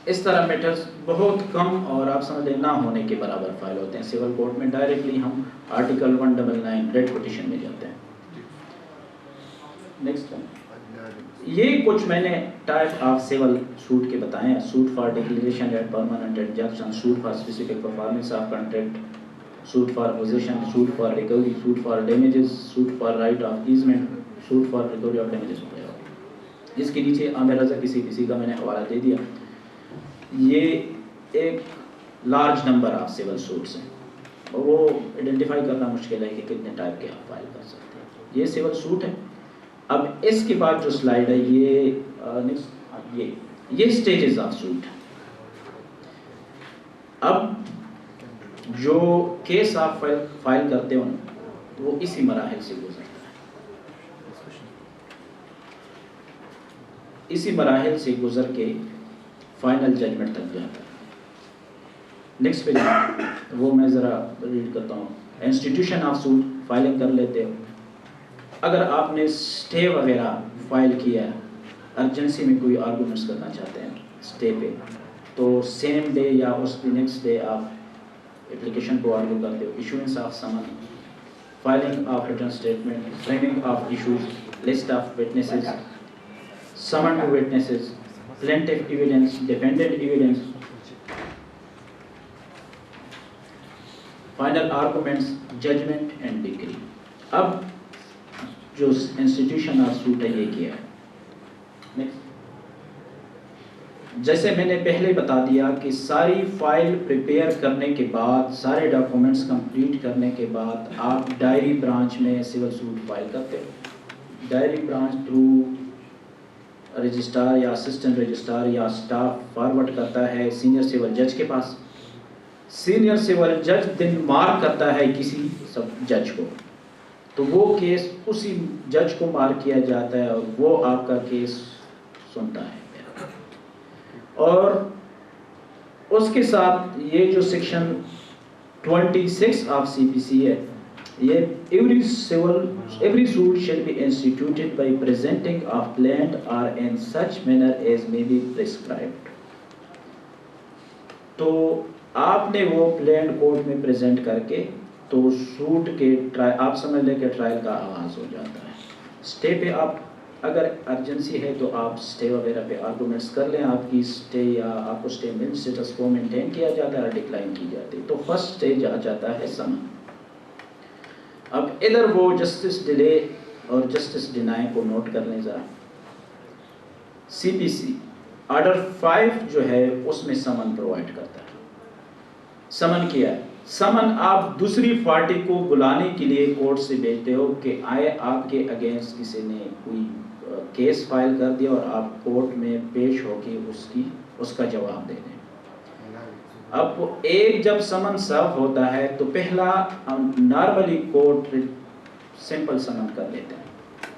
اس طرح میٹرز بہت کم اور آپ سمجھ لیں نہ ہونے کے برابر فائل ہوتے ہیں۔ سول کوڈ میں ڈائریکٹلی ہم آرٹیکل 199 ریٹ پٹیشن میں جاتے ہیں۔ نیکسٹ یہ کچھ میں نے ٹائپ آف سول سوٹ کے بتائے ہیں: suit for declaration at permanent injunction, suit for specific performance of contract, suit for possession, suit for recovery, suit for damages, suit for right of easement, suit for recovery of damages وغیرہ۔ اس کے نیچے عامر رضا کسی کا میں نے حوالہ دے دیا۔ یہ ایک large number of civil suits ہیں اور وہ آئیڈینٹیفائی کرنا مشکل ہے کہ کتنے ٹائپ کے آپ فائل کر سکتے ہیں۔ یہ سول سوٹ ہے۔ اب اس کے بعد جو سلائیڈ ہے یہ سٹیجز آف سوٹ۔ اب جو کیس آپ فائل کرتے ہو وہ اسی مراحل سے گزرتا ہے، اسی مراحل سے گزر کے فائنل ججمنٹ تک جاتا ہے۔ نیکسٹ پہ وہ میں ذرا ریڈ کرتا ہوں۔ انسٹیٹیوشن آف سوٹ فائلنگ کر لیتے ہو، اگر آپ نے سٹے وغیرہ فائل کیا ہے، ارجنسی میں کوئی آرگومنٹس کرنا چاہتے ہیں سٹے پہ، تو سیم ڈے یا اس کے نیکسٹ ڈے آپ اپلیکیشن کو آرگو کرتے ہو۔ Issuance of summon, filing of written statement, framing of issues, list of witnesses, summon to witnesses, plaintiff evidence, defendant evidence, final arguments, judgment and decree. اب جو institution of suit ہے یہ کیا ہے؟ جیسے میں نے پہلے بتا دیا کہ ساری فائل پریپیئر کرنے کے بعد، سارے ڈاکومنٹس کمپلیٹ کرنے کے بعد آپ ڈائری برانچ میں سول سوٹ فائل کرتے ہو۔ ڈائری برانچ تھرو رجسٹرار یا اسسٹنٹ رجسٹرار یا اسٹاف فارورڈ کرتا ہے سینئر سول جج کے پاس۔ سینئر سول جج دن مارک کرتا ہے کسی سب جج کو، تو وہ کیس اسی جج کو مارک کیا جاتا ہے اور وہ آپ کا کیس سنتا ہے۔ اور اس کے ساتھ یہ جو سیکشن 26 آف سی پی سی ہے، یہ every suit shall be instituted by presenting of plaint or in such manner as may be prescribed۔ تو آپ نے وہ پلینٹ کورٹ میں پریزنٹ کر کے تو سوٹ کے آپ سمجھ لیں کہ ٹرائل کا آغاز ہو جاتا ہے۔ سٹے پہ آپ اگر ارجنسی ہے تو آپ سٹے وغیرہ پہ آرگومنٹس کر لیں، آپ کی سٹے یا آپ کو سٹے میں اسٹیٹس کو مینٹین کیا جاتا ہے اور ڈکلائن کی جاتی ہے، تو فرسٹ سٹیج آ جاتا ہے سمن۔ اب ادھر وہ جسٹس ڈیلے اور جسٹس ڈینائی کو نوٹ کر لیں ذرا۔ سی پی سی آرڈر 5 جو ہے اس میں سمن پرووائڈ کرتا ہے۔ سمن کیا ہے؟ سمن آپ دوسری پارٹی کو بلانے کے لیے کورٹ سے بھیجتے ہو کہ آئے آپ کے اگینسٹ کسی نے کوئی کیس فائل کر دیا اور آپ کورٹ میں پیش ہو کے اس کا جواب دے دیں۔ اب ایک جب سمن سرو ہوتا ہے تو پہلا ہم نارملی کورٹ سمپل سمن کر لیتے ہیں۔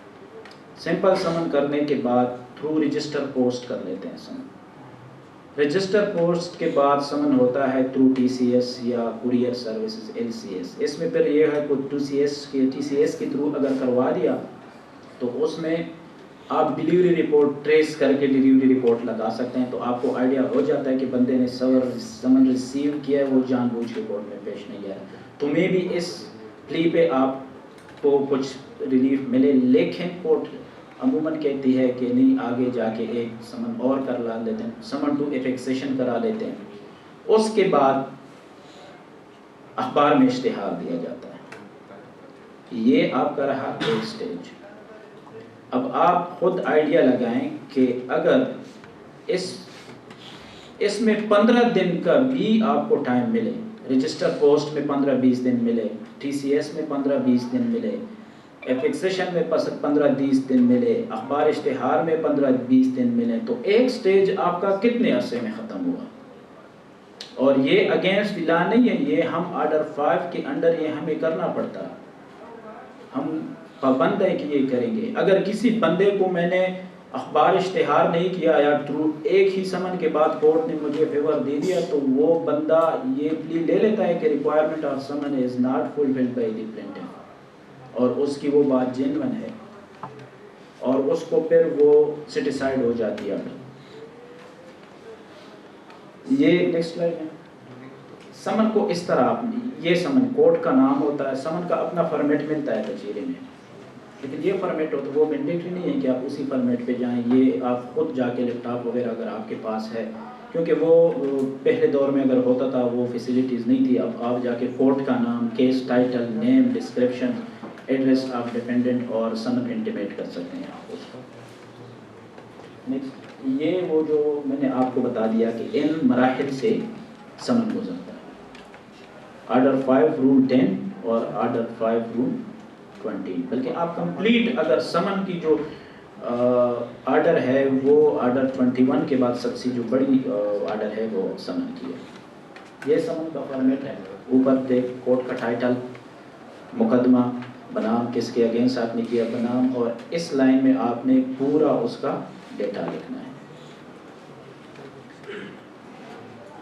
سمپل سمن کرنے کے بعد تھرو رجسٹر پوسٹ کر لیتے ہیں سمن. رجسٹر پوسٹ کے بعد سمن ہوتا ہے تھرو ٹی سی ایس یا کوریئر سروسز LCS. اس میں پھر یہ ہے کہ ٹی سی ایس کے تھرو اگر کروا دیا تو اس میں آپ ڈیلیوری رپورٹ ٹریس کر کے ڈیلیوری رپورٹ لگا سکتے ہیں, تو آپ کو آئیڈیا ہو جاتا ہے کہ بندے نے سمن ریسیو کیا ہے, وہ جان بوجھ کے کورٹ میں پیش نہیں کیا ہے. تو میں بھی اس پلی پہ آپ کو کچھ ریلیف ملے, لیکن کورٹ عموماً کہتی ہے کہ نہیں, آگے جا کے ایک سمن اور کر لا لیتے ہیں, سمن ٹو ایفیکسیشن کرا لیتے ہیں. اس کے بعد اخبار میں اشتہار دیا جاتا ہے. یہ آپ کا رہا ایک سٹیج. اب آپ خود آئیڈیا لگائیں کہ اگر اس میں 15 دن کا بھی آپ کو ٹائم ملے, رجسٹر پوسٹ میں 15-20 دن ملے, ٹی سی ایس میں 15-20 دن ملے, ایفیکسیشن میں 15-20 دن ملے, اخبار اشتہار میں 15-20 دن ملے, تو ایک سٹیج آپ کا کتنے عرصے میں ختم ہوا. اور یہ اگینسٹ لا نہیں ہے, یہ ہم آرڈر 5 کے انڈر یہ ہمیں کرنا پڑتا ہے. ہم پابند ہے کہ یہ کریں گے. اگر کسی بندے کو میں نے اخبار اشتہار نہیں کیا یا تھرو ایک ہی سمن کے بعد کورٹ نے مجھے فیور دے دیا, تو وہ بندہ یہ پلی لے لیتا ہے کہ ریکوائرمنٹ آف سمن is not fulfilled by the plaintiff, اور اس کی وہ بات جینون ہے, اور اس کو پھر وہ سیٹیسفائیڈ ہو جاتی ہے. یہ نیکسٹ سلائیڈ ہے. سمن کو اس طرح یہ سمن کورٹ کا نام ہوتا ہے, سمن کا اپنا فارمیٹ ملتا ہے کچہری میں, لیکن یہ فارمیٹ ہوتا ہے وہ مینڈیٹری نہیں ہے کہ آپ اسی فارمیٹ پہ جائیں. یہ آپ خود جا کے لیپ ٹاپ وغیرہ اگر آپ کے پاس ہے, کیونکہ وہ پہلے دور میں اگر ہوتا تھا وہ فیسیلیٹیز نہیں تھی. اب آپ جا کے کورٹ کا نام, case title, name, description, address of defendant اور سمن انٹیمیٹ کر سکتے ہیں آپ اس کو. نیکسٹ, یہ وہ جو میں نے آپ کو بتا دیا کہ ان مراحل سے سمن گزرتا ہے. آرڈر 5 رول 10 اور آرڈر 5 رول 20. بلکہ آپ کمپلیٹ اگر سمن کی جو آرڈر ہے وہ آرڈر 21 کے بعد سب سے جو بڑی آرڈر ہے وہ سمن کی ہے. یہ سمن کا فارمیٹ ہے. اوپر دیکھ کورٹ کا ٹائٹل, مقدمہ, بنام کس کے اگینسٹ آپ نے کیا بنام, اور اس لائن میں آپ نے پورا اس کا ڈیٹا لکھنا ہے.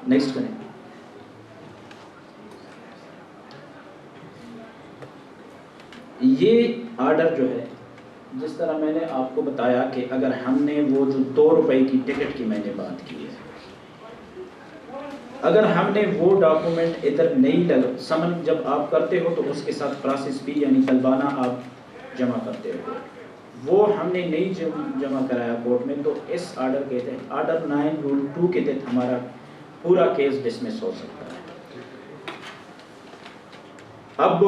نیکسٹ کریں. یہ آرڈر جو ہے, جس طرح میں نے آپ کو بتایا کہ اگر ہم نے وہ جو 2 روپے کی ٹکٹ کی میں نے بات کی ہے, اگر ہم نے وہ ڈاکومنٹ ادھر نہیں لگا, سمن جب آپ کرتے ہو تو اس کے ساتھ پروسیس فی یعنی طلبانہ آپ جمع کرتے ہو, وہ ہم نے نہیں جمع کرایا کورٹ میں, تو اس آرڈر کہتے ہیں آرڈر 9 رول 2 کے تحت ہمارا پورا کیس ڈسمس ہو سکتا ہے. اب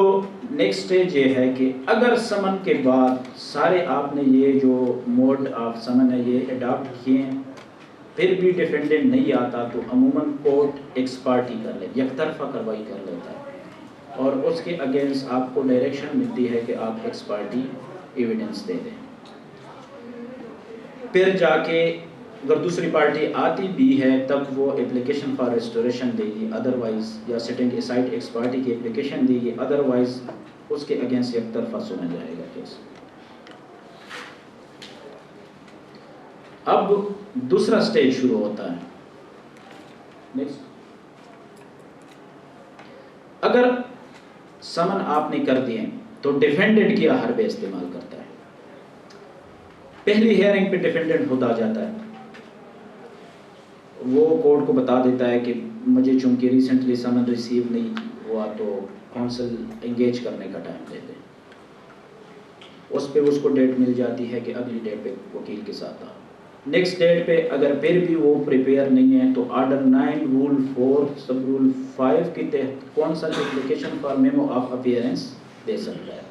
نیکسٹ سٹیج یہ ہے کہ اگر سمن کے بعد سارے آپ نے یہ جو موڈ آف سمن ہے یہ اڈاپٹ کیے ہیں, پھر بھی ڈیفینڈنٹ نہیں آتا, تو عموماً کورٹ ایکس پارٹی کر لے, یک طرفہ کارروائی کر لیتا ہے, اور اس کے اگینسٹ آپ کو ڈائریکشن ملتی ہے کہ آپ ایکس پارٹی ایویڈنس دے دیں. پھر جا کے اگر دوسری پارٹی آتی بھی ہے تب وہ اپلیکیشن فار ریسٹوریشن دے گی, ادروائز یا سٹنگ اسائڈ ایکس پارٹی کی اپلیکیشن دے گی, ادروائز اس کے اگینسٹ ایک طرفہ سنا جائے گا کیس. اب دوسرا سٹیج شروع ہوتا ہے. نیکسٹ, اگر سمن آپ نے کر دیے تو ڈیفینڈنٹ کی حربے استعمال کرتا ہے. پہلی ہیئرنگ پہ ڈیفینڈنٹ خود آ جاتا ہے, وہ کورٹ کو بتا دیتا ہے کہ مجھے چونکہ ریسنٹلی سمن ریسیو نہیں ہوا تو کونسل انگیج کرنے کا ٹائم دے دیں. اس پہ اس کو ڈیٹ مل جاتی ہے کہ اگلی ڈیٹ پہ وکیل کے ساتھ آ. نیکسٹ ڈیٹ پہ اگر پھر بھی وہ پریپیئر نہیں ہے تو آرڈر 9 رول 4 سب رول 5 کے تحت counsel application for memo of appearance دے سکتا ہے.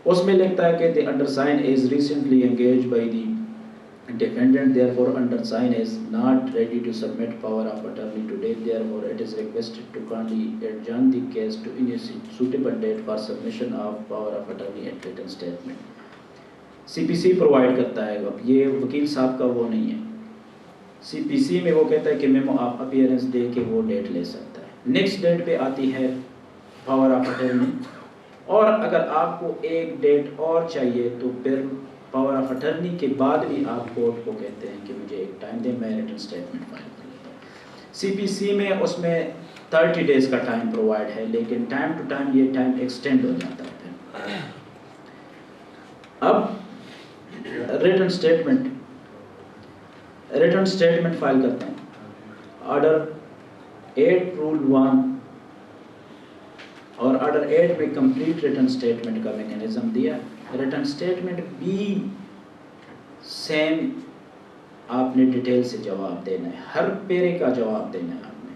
اس میں لکھتا ہے کہ the undersigned is recently engaged by the defendant, therefore undersigned is not ready to submit power of attorney today, therefore it is requested to kindly adjourn the case to any suitable date for submission of power of attorney and written statement. C P C provide کرتا ہے. اب یہ وکیل صاحب کا وہ نہیں ہے, سی پی سی میں وہ کہتا ہے کہ میمو آف اپیئرنس دے کے وہ ڈیٹ لے سکتا ہے. نیکسٹ ڈیٹ پہ آتی ہے پاور آف اٹرنی, اور اگر آپ کو ایک ڈیٹ اور چاہیے تو پھر پاور آف اٹرنی کے بعد بھی آپ کورٹ کو کہتے ہیں کہ مجھے ایک ٹائم دیں، میں ریٹن اسٹیٹمنٹ فائل کر لیتا ہوں. سی پی سی میں اس میں 30 ڈیز کا ٹائم پرووائڈ ہے، لیکن ٹائم ٹو ٹائم یہ ٹائم ایکسٹینڈ ہو جاتا ہے. اب ریٹن اسٹیٹمنٹ فائل کرتے ہیں. آرڈر 8 رول 1 اور آرڈر 8 میں کمپلیٹ ریٹن اسٹیٹمنٹ کا میکینزم دیا. ریٹن اسٹیٹمنٹ بھی سیم آپ نے ڈیٹیل سے جواب دینا ہے، ہر پیرے کا جواب دینا ہے آپ نے.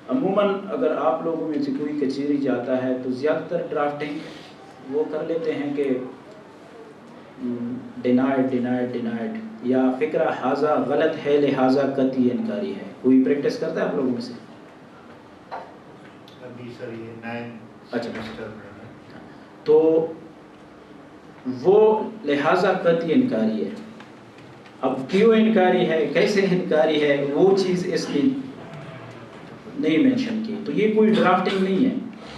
عموماً اگر آپ لوگوں میں سے کوئی کچہری جاتا ہے تو زیادہ تر ڈرافٹنگ وہ کر لیتے ہیں کہ ڈینائڈ یا فکرہ حاضہ غلط ہے لہٰذا قطعی انکاری ہے. کوئی پریکٹس کرتا ہے آپ لوگوں میں سے؟ ابھی سر یہ 9 اچھا سیمسٹر میں تو وہ لہٰذا قطعی انکاری ہے. اب کیوں انکاری ہے، کیسے انکاری ہے، وہ چیز اس میں نہیں مینشن کی. تو یہ کوئی ڈرافٹنگ نہیں ہے.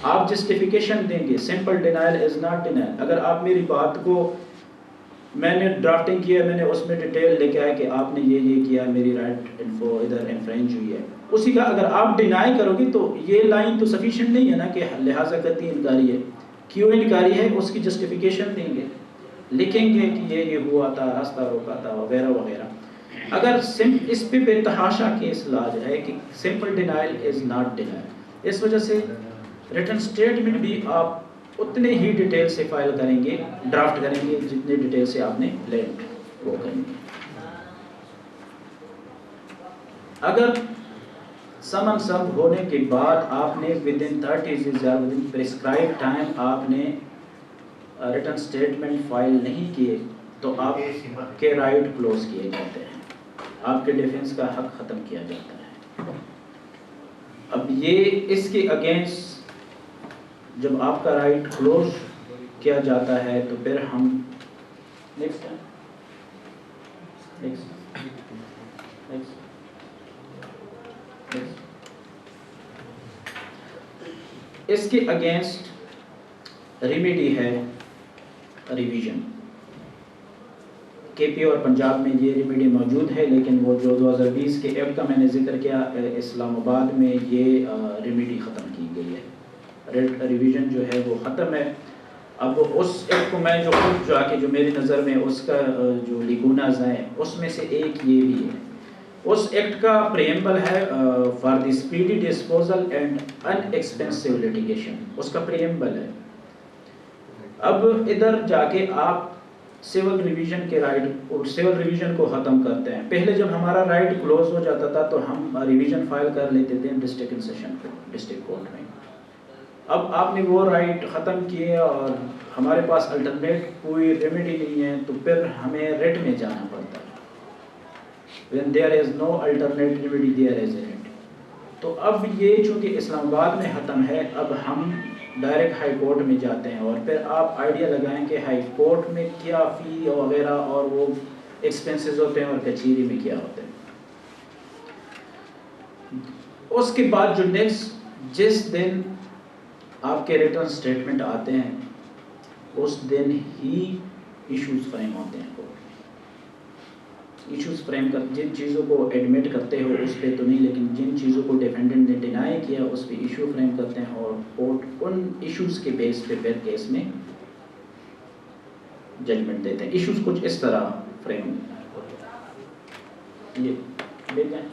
آپ جسٹیفیکیشن دیں گے، simple denial is not denial. اگر آپ میری بات کو، میں نے ڈرافٹنگ کیا، میں نے اس میں ڈیٹیل لے کے آیا کہ آپ نے یہ کیا، میری رائٹ انفو ادھر انفرینج ہوئی ہے، اسی کا اگر آپ ڈینائی کرو گے تو یہ لائن تو سفیشینٹ نہیں ہے نا کہ لہٰذا قطعی انکاری ہے. کیوں انکاری ہے اس کی جسٹیفیکیشن دیں گے، لکھیں گے کہ یہ ہوا تھا، راستہ روکا تھا وغیرہ وغیرہ. اگر اس پہ بے تحاشا کیس لا جائے کہ simple denial is not denial, اس وجہ سے ریٹن اسٹیٹمنٹ بھی آپ اتنے ہی ڈیٹیل سے فائل کریں گے، ڈرافٹ کریں گے جتنے ڈیٹیل سے آپ نے لینڈ وہ کریں گے. اگر سمن سب ہونے کے بعد آپ نے ودن 30 days یا ودن پرسکرائب ٹائم آپ نے ریٹن اسٹیٹمنٹ فائل نہیں کیے تو آپ کے رائٹ کلوز کیے جاتے ہیں، آپ کے ڈیفینس کا حق ختم کیا جاتا ہے. اب یہ اس کے اگینسٹ جب آپ کا رائٹ کلوز کیا جاتا ہے تو پھر ہم اس کے اگینسٹ ریمیڈی ہے ریویژن. کے پی اور پنجاب میں یہ ریمیڈی موجود ہے، لیکن وہ جو 2020 کے ایکٹ کا میں نے ذکر کیا، اسلام آباد میں یہ ریمیڈی ختم کی گئی ہے. ریویژن جو ہے وہ ختم ہے. اب اس ایکٹ کو میں جو خود جا کے جو میری نظر میں اس کا جو لیگوناز ہیں اس میں سے ایک یہ بھی ہے. اس ایکٹ کا پریمبل ہے for the speedy disposal and inexpensive litigation, اس کا پریمبل ہے. اب ادھر جا کے آپ سول ریویژن کے رائٹ اور سول ریویژن کو ختم کرتے ہیں. پہلے جب ہمارا رائٹ کلوز ہو جاتا تھا تو ہم ریویژن فائل کر لیتے تھے ڈسٹرکٹ ان سیشن کو، ڈسٹرکٹ کورٹ میں. اب آپ نے وہ رائٹ ختم کیے اور ہمارے پاس الٹرنیٹ کوئی ریمیڈی نہیں ہے تو پھر ہمیں ریٹ میں جانا پڑتا ہے. when there is no alternate remedy there is a writ. تو اب یہ چونکہ اسلام آباد میں ختم ہے، اب ہم ڈائریکٹ ہائی کورٹ میں جاتے ہیں اور پھر آپ آئیڈیا لگائیں کہ ہائی کورٹ میں کیا فی وغیرہ اور وہ ایکسپینسز ہوتے ہیں اور کچہری میں کیا ہوتے ہیں. اس کے بعد جو نیکسٹ جس دن آپ کے ریٹرن اسٹیٹمنٹ آتے ہیں اس دن ہی ایشوز فریم ہوتے ہیں. ایشوز فریم کر جن چیزوں کو ایڈمٹ کرتے ہو اس پہ تو نہیں، لیکن جن چیزوں کو ڈیفینڈنٹ نے ڈینائی کیا اس پہ ایشو فریم کرتے ہیں اور کورٹ ان ایشوز کے بیس پہ پھر کیس میں ججمنٹ دیتے ہیں. ایشوز کچھ اس طرح فریم یہ دیکھ جائیں،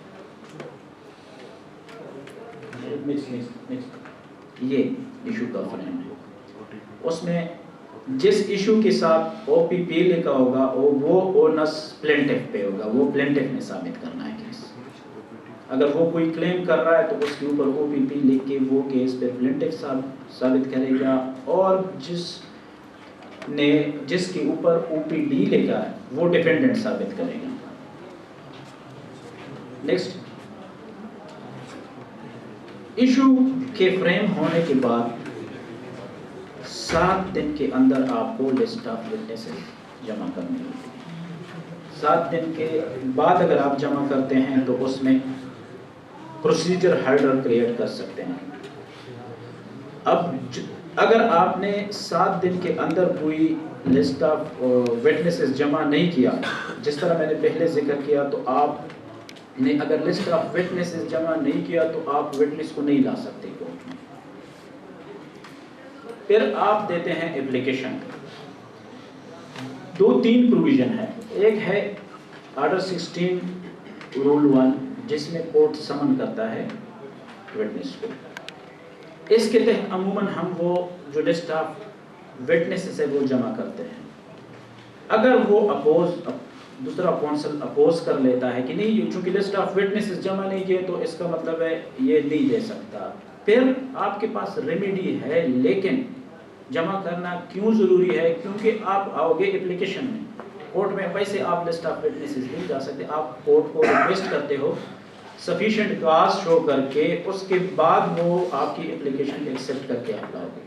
یہ ایشو کا فریم ہے. اس میں جس ایشو کے ساتھ او پی پی لکھا ہوگا وہ اونس پلینٹف پہ ہوگا، وہ پلینٹف نے ثابت کرنا ہے کیس. اگر وہ کوئی کلیم کر رہا ہے تو اس کے اوپر او پی پی لکھ کے وہ کیس پہ پلینٹف ثابت کرے گا، اور جس کے اوپر او پی ڈی لکھا ہے وہ ڈیفینڈنٹ ثابت کرے گا. نیکسٹ، ایشو کے فریم ہونے کے بعد 7 دن کے اندر آپ کو لسٹ آف وٹنسز جمع کرنی ہوتی ہے. 7 دن کے بعد اگر آپ جمع کرتے ہیں تو اس میں پروسیجر ہرڈر کریٹ کر سکتے ہیں. اب اگر آپ نے 7 دن کے اندر کوئی لسٹ آف وٹنسز جمع نہیں کیا، جس طرح میں نے پہلے ذکر کیا، تو آپ نے اگر لسٹ آف وٹنسز جمع نہیں کیا تو آپ وٹنس کو نہیں لا سکتے کورٹ میں۔ پھر آپ دیتے ہیں اپلیکیشن۔ 2-3 پروویژن ہے۔ ایک ہے آرڈر 16 رول 1 جس میں کورٹ سمن کرتا ہے وٹنس کو۔ اس کے تحت عموماً ہم وہ جو لسٹ آف وٹنسز ہے وہ جمع کرتے ہیں۔ اگر وہ دوسرا کونسل اپوز کر لیتا ہے کہ نہیں چونکہ لسٹ آف وٹنسز جمع نہیں کیے تو اس کا مطلب ہے یہ نہیں دے سکتا، پھر آپ کے پاس ریمیڈی ہے، لیکن جمع کرنا کیوں ضروری ہے؟ کیونکہ آپ آؤ گے اپلیکیشن میں کورٹ میں، ویسے آپ لسٹ آف وٹنسز نہیں جا سکتے، آپ کورٹ کو ریکویسٹ کرتے ہو سفیشینٹ کاز شو کر کے، اس کے بعد وہ آپ کی اپلیکیشن ایکسیپٹ کر کے آپ لاؤ گے۔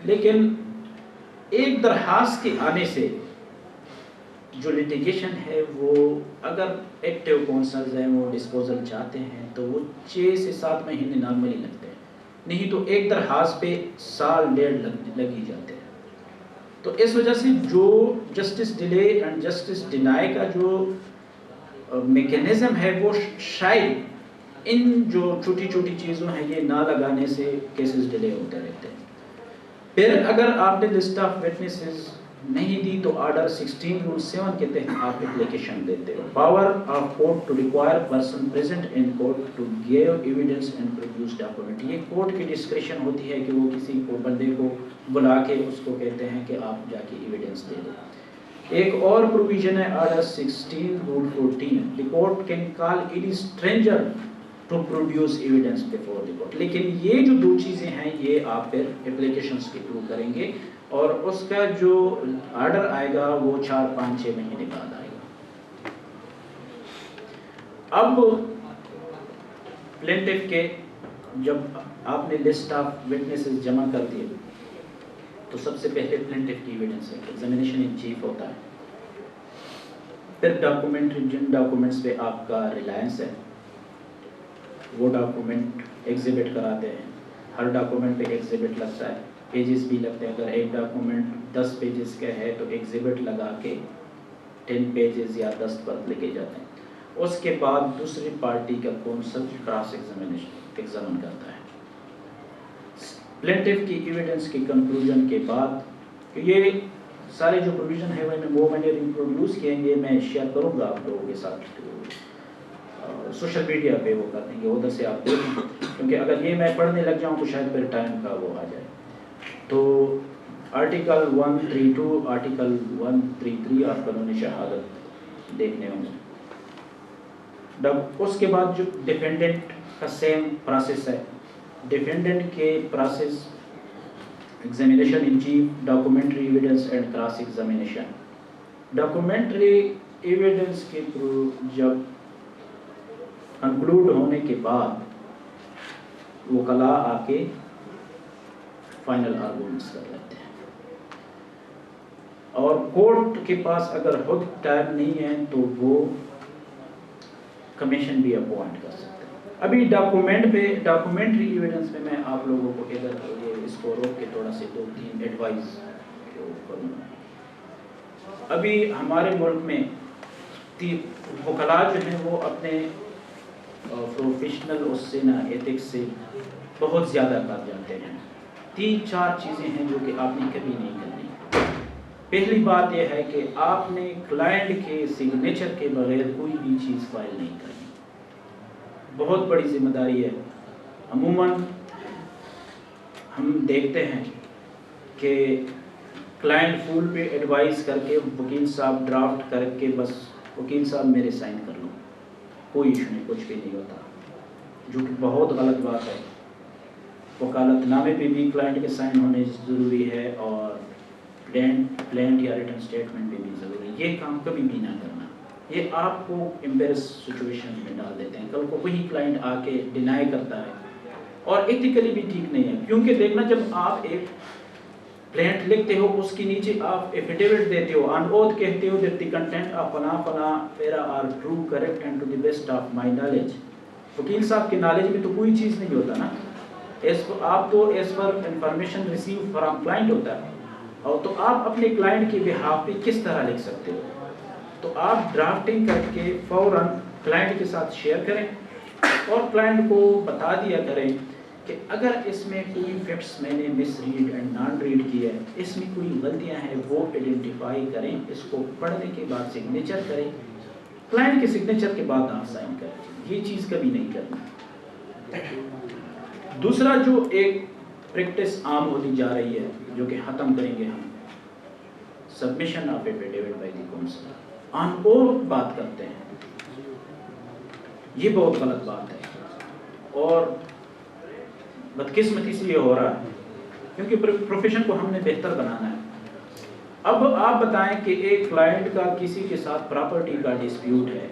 لیکن ایک درخواست کے آنے سے جو لیٹیگیشن ہے وہ اگر ایکٹیو کونسلز ہیں وہ ڈسپوزل چاہتے ہیں تو وہ 6 سے 7 مہینے نارملی لگتے ہیں، نہیں تو ایک درخواست پہ 1.5 سال لگ ہی جاتے ہیں۔ تو اس وجہ سے جو justice delay and justice deny کا جو میکینزم ہے وہ شاید ان جو چھوٹی چھوٹی چیزوں ہیں یہ نہ لگانے سے کیسز ڈیلے ہوتے رہتے ہیں۔ پھر اگر آپ نے لسٹ آف وٹنسز نہیں دی تو آرڈر 16 رول 7 کے تحت آپ اپلیکیشن دیتے ہو۔ Power of court to require person present in court to give evidence and produce document. یہ کورٹ کی ڈسکریشن ہوتی ہے کہ وہ کسی کو بندے کو بلا کے اس کو کہتے ہیں کہ آپ جا کے ایویڈنس دے دیں۔ ایک اور پروویژن ہے order 16 rule 14، the court can call any stranger to produce evidence before the court. لیکن یہ جو 2 چیزیں ہیں یہ آپ پھر اپلیکیشنس کے تھرو کریں گے اور اس کا جو آرڈر آئے گا وہ 4-5-6 مہینے بعد آئے گا۔ اب پلینٹف کے جب آپ نے لسٹ آف وٹنسز جمع کر دیے تو سب سے پہلے پلینٹف کی ایویڈنس ہے، ایگزامینیشن ان چیف ہوتا ہے، پھر ڈاکومنٹ، جن ڈاکومنٹس پہ آپ کا ریلائنس ہے وہ ڈاکومنٹ ایگزیبٹ کراتے ہیں۔ ہر ڈاکومنٹ پہ ایگزیبٹ لگتا ہے، پیجز بھی لگتے ہیں۔ اگر ایک ڈاکومنٹ 10 پیجز کا ہے تو ایگزیبٹ لگا کے 10 پیجز یا 10 پر لکھے جاتے ہیں۔ اس کے بعد دوسری پارٹی کا کونسل کراس ایگزامن کرتا ہے۔ پلینٹف کی ایویڈنس کی کنکلوژن کے بعد یہ سارے جو پروویژن ہے وہ میں نے ریپروڈیوس کیے ہیں، میں شیئر کروں گا آپ لوگوں کے ساتھ، سوشل میڈیا پہ وہ کر دیں گے، ادھر سے آپ دیکھیں، کیونکہ اگر یہ میں پڑھنے لگ جاؤں تو شاید پھر ٹائم کا وہ آ جائے۔ تو آرٹیکل 132، آرٹیکل 133 آپ قانون شہادت دیکھنے ہوں گے۔ اس کے بعد جو ڈیفینڈنٹ کا سیم پروسیس ہے، ڈیفینڈنٹ کے process examination in chief, documentary evidence and cross examination. Documentary evidence کے تھرو جب کنکلوڈ ہونے کے بعد وکلاء آ کے فائنل آرگومنٹس کر لیتے ہیں، اور کورٹ کے پاس اگر خود ٹائم نہیں ہے تو وہ کمیشن بھی اپوائنٹ کر سکتے ہیں۔ ابھی ڈاکومنٹری ایویڈنس میں میں آپ لوگوں کو ادھر اس کو روک کے تھوڑا سے 2-3 ایڈوائز کروں گا۔ ابھی ہمارے ملک میں وکلاء جو ہیں وہ اپنے پروفیشنل اس سے نا ایتھکس سے بہت زیادہ کر جاتے ہیں۔ 3-4 چیزیں ہیں جو کہ آپ نے کبھی نہیں کرنی۔ پہلی بات یہ ہے کہ آپ نے کلائنٹ کے سگنیچر کے بغیر کوئی بھی چیز فائل نہیں کرنی، بہت بڑی ذمہ داری ہے۔ عموماً ہم دیکھتے ہیں کہ کلائنٹ فول پہ ایڈوائز کر کے وکیل صاحب ڈرافٹ کر کے بس وکیل صاحب میرے سائن کر لو، کوئی ایشو نہیں، کچھ بھی نہیں ہوتا، جو کہ بہت غلط بات ہے۔ وکالت نامے پہ بھی کلائنٹ کے سائن ہونے ضروری ہے، اور پلینٹ یا ریٹن اسٹیٹمنٹ پہ بھی ضروری ہے۔ یہ کام کبھی بھی نہ کرنا، یہ آپ کو امبیرس سچویشن میں ڈال دیتے ہیں۔ کل کو وہی کلائنٹ آ کے ڈینائی کرتا ہے، اور ایتھیکلی بھی ٹھیک نہیں ہے، کیونکہ دیکھنا جب آپ ایک پلینٹ لکھتے ہو اس کے نیچے آپ ایفیڈیوٹ دیتے ہو، آن اوتھ کہتے ہو that the content of فلاں فلاں پیرا are true, correct and to the best of my knowledge۔ وکیل صاحب کے نالج میں تو کوئی چیز نہیں ہوتا نا، آپ تو as per information receive from client ہوتا ہے، اور تو آپ اپنے کلائنٹ کے بہاف پہ کس طرح لکھ سکتے ہو؟ تو آپ ڈرافٹنگ کر کے فوراً کلائنٹ کے ساتھ شیئر کریں اور کلائنٹ کو بتا دیا کریں کہ اگر اس میں کوئی فیکٹس میں نے مس ریڈ اینڈ نان ریڈ کی ہے، اس میں کوئی غلطیاں ہیں، وہ آئیڈینٹیفائی کریں، اس کو پڑھنے کے بعد سگنیچر کریں، کلائنٹ کے سگنیچر کے بعد آپ سائن کریں، یہ چیز کبھی نہیں کرنا۔ دوسرا جو ایک پریکٹس عام ہوتی جا رہی ہے، جو کہ ختم کریں گے ہم، submission of affidavit by the counsel, on اور بات کرتے ہیں، یہ بہت غلط بات ہے اور بدقسمتی سے یہ ہو رہا ہے، کیونکہ پروفیشن کو ہم نے بہتر بنانا ہے۔ اب آپ بتائیں کہ ایک کلائنٹ کا کسی کے ساتھ پراپرٹی کا ڈسپیوٹ ہے،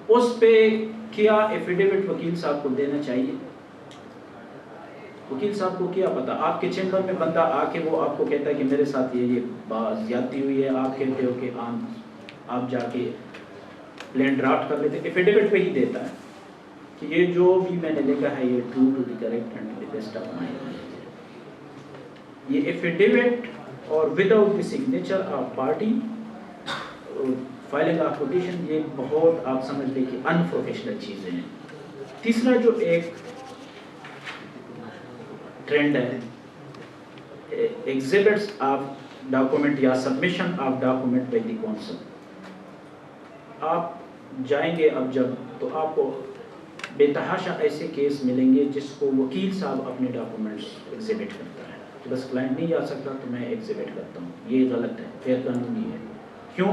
اس پہ کیا ایفیڈیوٹ وکیل صاحب کو دینا چاہیے؟ وکیل صاحب کو کیا پتا، آپ کے چیمبر میں بندہ آ کے وہ آپ کو کہتا ہے کہ میرے ساتھ یہ بات زیادتی ہوئی ہے، آپ کہتے ہو کہ آپ جا کے پلین ڈرافٹ کر لیتے، ایفیڈیوٹ پہ ہی دیتا ہے کہ یہ جو بھی میں نے لکھا ہے یہ true to the correct and to the best of my knowledge. یہ ایفیڈیوٹ اور without the signature of party filing of petition, یہ بہت آپ سمجھ لیں کہ ان پروفیشنل چیزیں ہیں۔ تیسرا جو ایک ٹرینڈ ہے، ایگزیبٹس آف ڈاکومنٹ یا submission of document by the council. آپ جائیں گے اب جب تو آپ کو بے تحاشا ایسے کیس ملیں گے جس کو وکیل صاحب اپنے ڈاکومنٹس ایگزیبٹ کرتا ہے کہ بس کلائنٹ نہیں آ سکتا تو میں ایگزیبٹ کرتا ہوں، یہ غلط ہے، غیر قانونی ہے۔ کیوں؟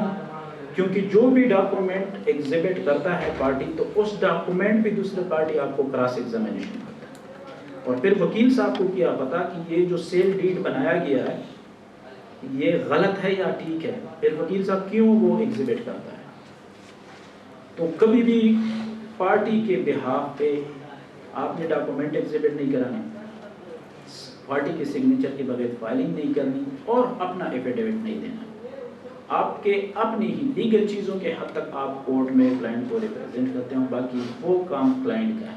کیونکہ جو بھی ڈاکومنٹ ایگزیبٹ کرتا ہے پارٹی، تو اس ڈاکومنٹ بھی دوسرے پارٹی آپ کو کراس ایگزامینیشن کرتا ہے، اور پھر وکیل صاحب کو کیا پتا کہ یہ جو سیل ڈیڈ بنایا گیا ہے یہ غلط ہے یا ٹھیک ہے، پھر وکیل صاحب کیوں وہ ایگزیبٹ کرتا ہے۔ تو کبھی بھی پارٹی کے بہاف پہ آپ نے ڈاکومنٹ ایگزیبٹ نہیں کرانے، پارٹی کے سگنیچر کے بغیر فائلنگ نہیں کرنی، اور اپنا ایفیڈیوٹ نہیں دینا۔ آپ کے اپنی ہی لیگل چیزوں کے حد تک آپ کورٹ میں کلائنٹ کو ریپرزینٹ کرتے ہیں، باقی وہ کام کلائنٹ کا ہے۔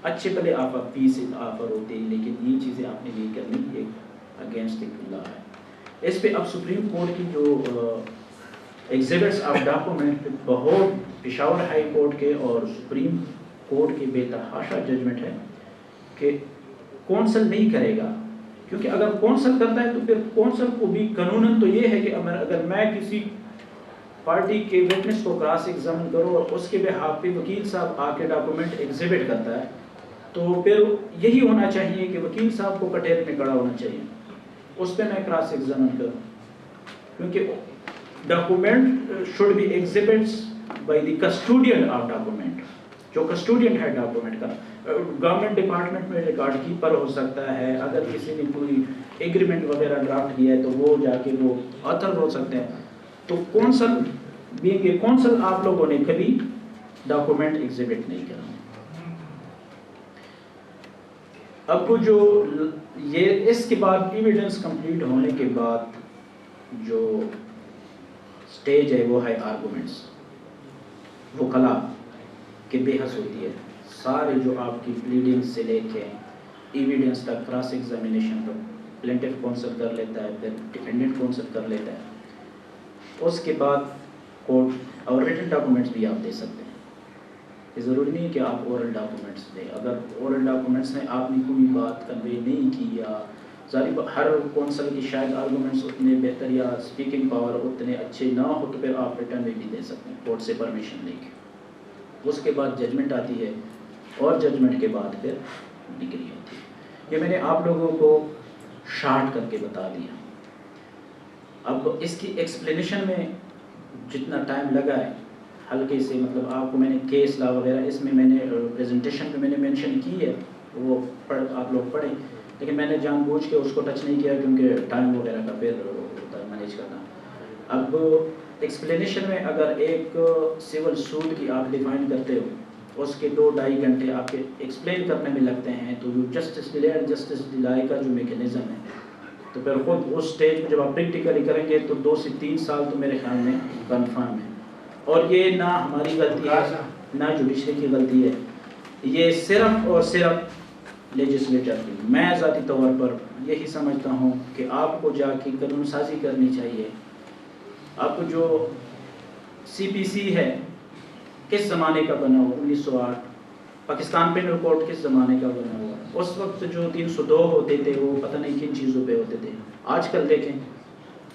اچھے پہلے آپ فیس آفر ہوتے ہیں، لیکن یہ چیزیں آپ نے نہیں کرنی، یہ اگینسٹ دی لا ہے۔ اس پہ اب سپریم کورٹ کی جو ایگزیبٹس آف ڈاکومنٹ، بہت پشاور ہائی کورٹ کے اور سپریم کورٹ کے بے تحاشا ججمنٹ ہے کہ کونسل نہیں کرے گا، کیونکہ اگر کونسل کرتا ہے تو پھر کونسل کو بھی قانوناً تو یہ ہے کہ اگر میں کسی پارٹی کے وٹنس کو کراس ایگزامن کروں اور اس کے بہاف پہ وکیل صاحب آ کے ڈاکومنٹ ایگزیبٹ کرتا ہے، تو پھر یہی ہونا چاہیے کہ وکیل صاحب کو کٹہرے میں کھڑا ہونا چاہیے، اس پہ میں کراس ایگزامن کروں، کیونکہ document should be exhibits by the custodian of document, جو کسٹوڈین ہے ڈاکومنٹ کا۔ گورنمنٹ ڈپارٹمنٹ میں ریکارڈ کیپر ہو سکتا ہے، اگر کسی نے کوئی ایگریمنٹ وغیرہ ڈرافٹ کیا ہے تو وہ جا کے وہ آتھر ہو سکتے ہیں۔ تو کونسل بینگ اے کونسل آپ لوگوں نے کبھی ڈاکومنٹ ایگزیبٹ نہیں کرنا۔ اب جو یہ اس کے بعد ایویڈنس کمپلیٹ ہونے کے بعد جو سٹیج ہے وہ ہے آرگومنٹس، وکلا کی بحث ہوتی ہے، سارے جو آپ کی پلیڈنگ سے لے کے ایویڈنس تک، کراس ایگزامینیشن تک پلینٹف کونسل کر لیتا ہے، پھر ڈیفینڈنٹ کونسل کر لیتا ہے، اس کے بعد کورٹ اور ریٹن ڈاکومنٹس بھی آپ دے سکتے ہیں۔ یہ ضروری نہیں کہ آپ اورل ڈاکومنٹس دیں، اگر اورل ڈاکومنٹس میں آپ نے کوئی بات کنوے نہیں کی یا ہر کونسل کی شاید آرگومنٹس اتنے بہتر یا اسپیکنگ پاور اتنے اچھے نہ ہو، تو پھر آپ ریٹرن میں بھی دے سکتے ہیں کورٹ سے پرمیشن لے کے۔ اس کے بعد ججمنٹ آتی ہے، اور ججمنٹ کے بعد پھر ڈگری ہوتی ہے۔ یہ میں نے آپ لوگوں کو شارٹ کر کے بتا دیا۔ اب اس کی ایکسپلینیشن میں جتنا ٹائم لگا ہے، ہلکے سے مطلب آپ کو میں نے کیس لا وغیرہ اس میں نے پریزنٹیشن میں نے مینشن کی ہے، وہ آپ لوگ پڑھیں، لیکن میں نے جان بوجھ کے اس کو ٹچ نہیں کیا کیونکہ ٹائم وغیرہ کا پھر ہوتا ہے مینیج کرنا۔ اب ایکسپلینیشن میں اگر ایک سول سوٹ کی آپ ڈیفائن کرتے ہو، اس کے 2-2.5 گھنٹے آپ کے ایکسپلین کرنے میں لگتے ہیں، تو جو جسٹس ڈیلے اینڈ جسٹس ڈیلائی کا جو میکینزم ہے، تو پھر خود اس سٹیج پہ جب آپ پریکٹیکلی کریں گے تو 2 سے 3 سال تو میرے خیال میں کنفرم ہے۔ اور یہ نہ ہماری غلطی ہے نہ جوڈیشری کی غلطی ہے، یہ صرف اور صرف لیجسلیٹر کی. میں ذاتی طور پر یہی سمجھتا ہوں کہ آپ کو جا کے قانون سازی کرنی چاہیے. آپ کو جو سی پی سی ہے کس زمانے کا بنا ہوا؟ 1908. پاکستان پینل کوڈ کس زمانے کا بنا ہوا؟ اس وقت جو 302 ہوتے تھے وہ پتہ نہیں کن چیزوں پہ ہوتے تھے. آج کل دیکھیں،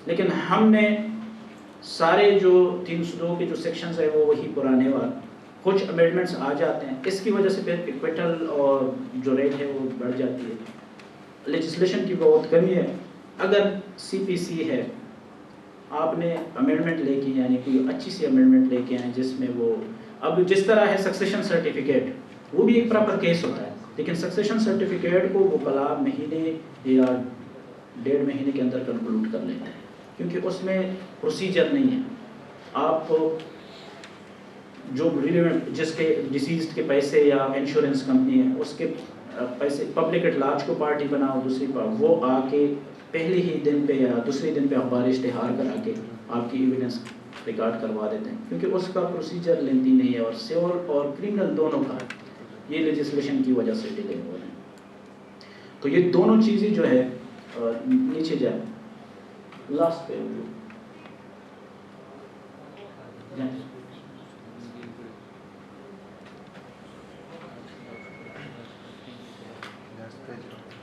لیکن ہم نے سارے جو 302 کے جو سیکشنز ہیں وہ وہی پرانے والے، کچھ امینڈمنٹس آ جاتے ہیں. اس کی وجہ سے پھر اکویٹل اور جو ریٹ ہے وہ بڑھ جاتی ہے. لیجسلیشن کی بہت کمی ہے. اگر سی پی سی ہے، آپ نے امینڈمنٹ لے کے، یعنی کوئی اچھی سی امینڈمنٹ لے کے آئیں جس میں وہ، اب جس طرح ہے سکسیشن سرٹیفکیٹ، وہ بھی ایک پراپر کیس ہوتا ہے، لیکن سکسیشن سرٹیفکیٹ کو وہ بلا مہینے یا 1.5 مہینے کے اندر کنکلوڈ کر لیتے ہیں، کیونکہ اس میں پروسیجر نہیں ہے. آپ جو ریلیونٹ جس کے ڈیسیزڈ کے پیسے یا انشورنس کمپنی ہے اس کے پیسے، پبلک ایٹ لارج کو پارٹی بناؤ، دوسری وہ آ کے پہلے ہی دن پہ یا دوسرے دن پہ اخبار اشتہار کرا کے آپ کی ایویڈنس ریکارڈ کروا دیتے ہیں، کیونکہ اس کا پروسیجر لینتی نہیں ہے، اور سول اور کرمنل دونوں کا یہ لیجسلیشن کی وجہ سے ڈیلے ہو رہے ہیں. تو یہ دونوں چیزیں جو ہے، نیچے جائیں لاسٹ پہ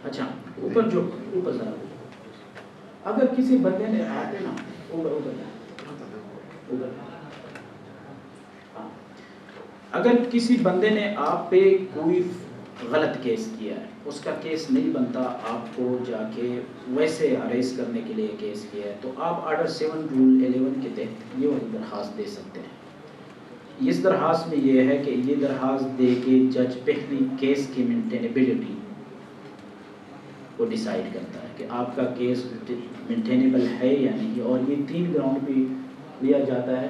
اچھا اوپر جو اوپر ذرا، اگر کسی بندے نے آتے نا اگر کسی بندے نے آپ پہ کوئی غلط کیس کیا ہے، اس کا کیس نہیں بنتا، آپ کو جا کے ویسے اریسٹ کرنے کے لیے کیس کیا ہے، تو آپ آرڈر 7 رول 11 کے تحت یہ والی درخواست دے سکتے ہیں. اس درخواست میں یہ ہے کہ یہ درخواست دے کے جج پہلی کیس کی مینٹینیبلٹی کو ڈیسائیڈ کرتا ہے کہ آپ کا کیس مینٹینیبل ہے یا نہیں. اور یہ 3 گراؤنڈ پہ لیا جاتا ہے.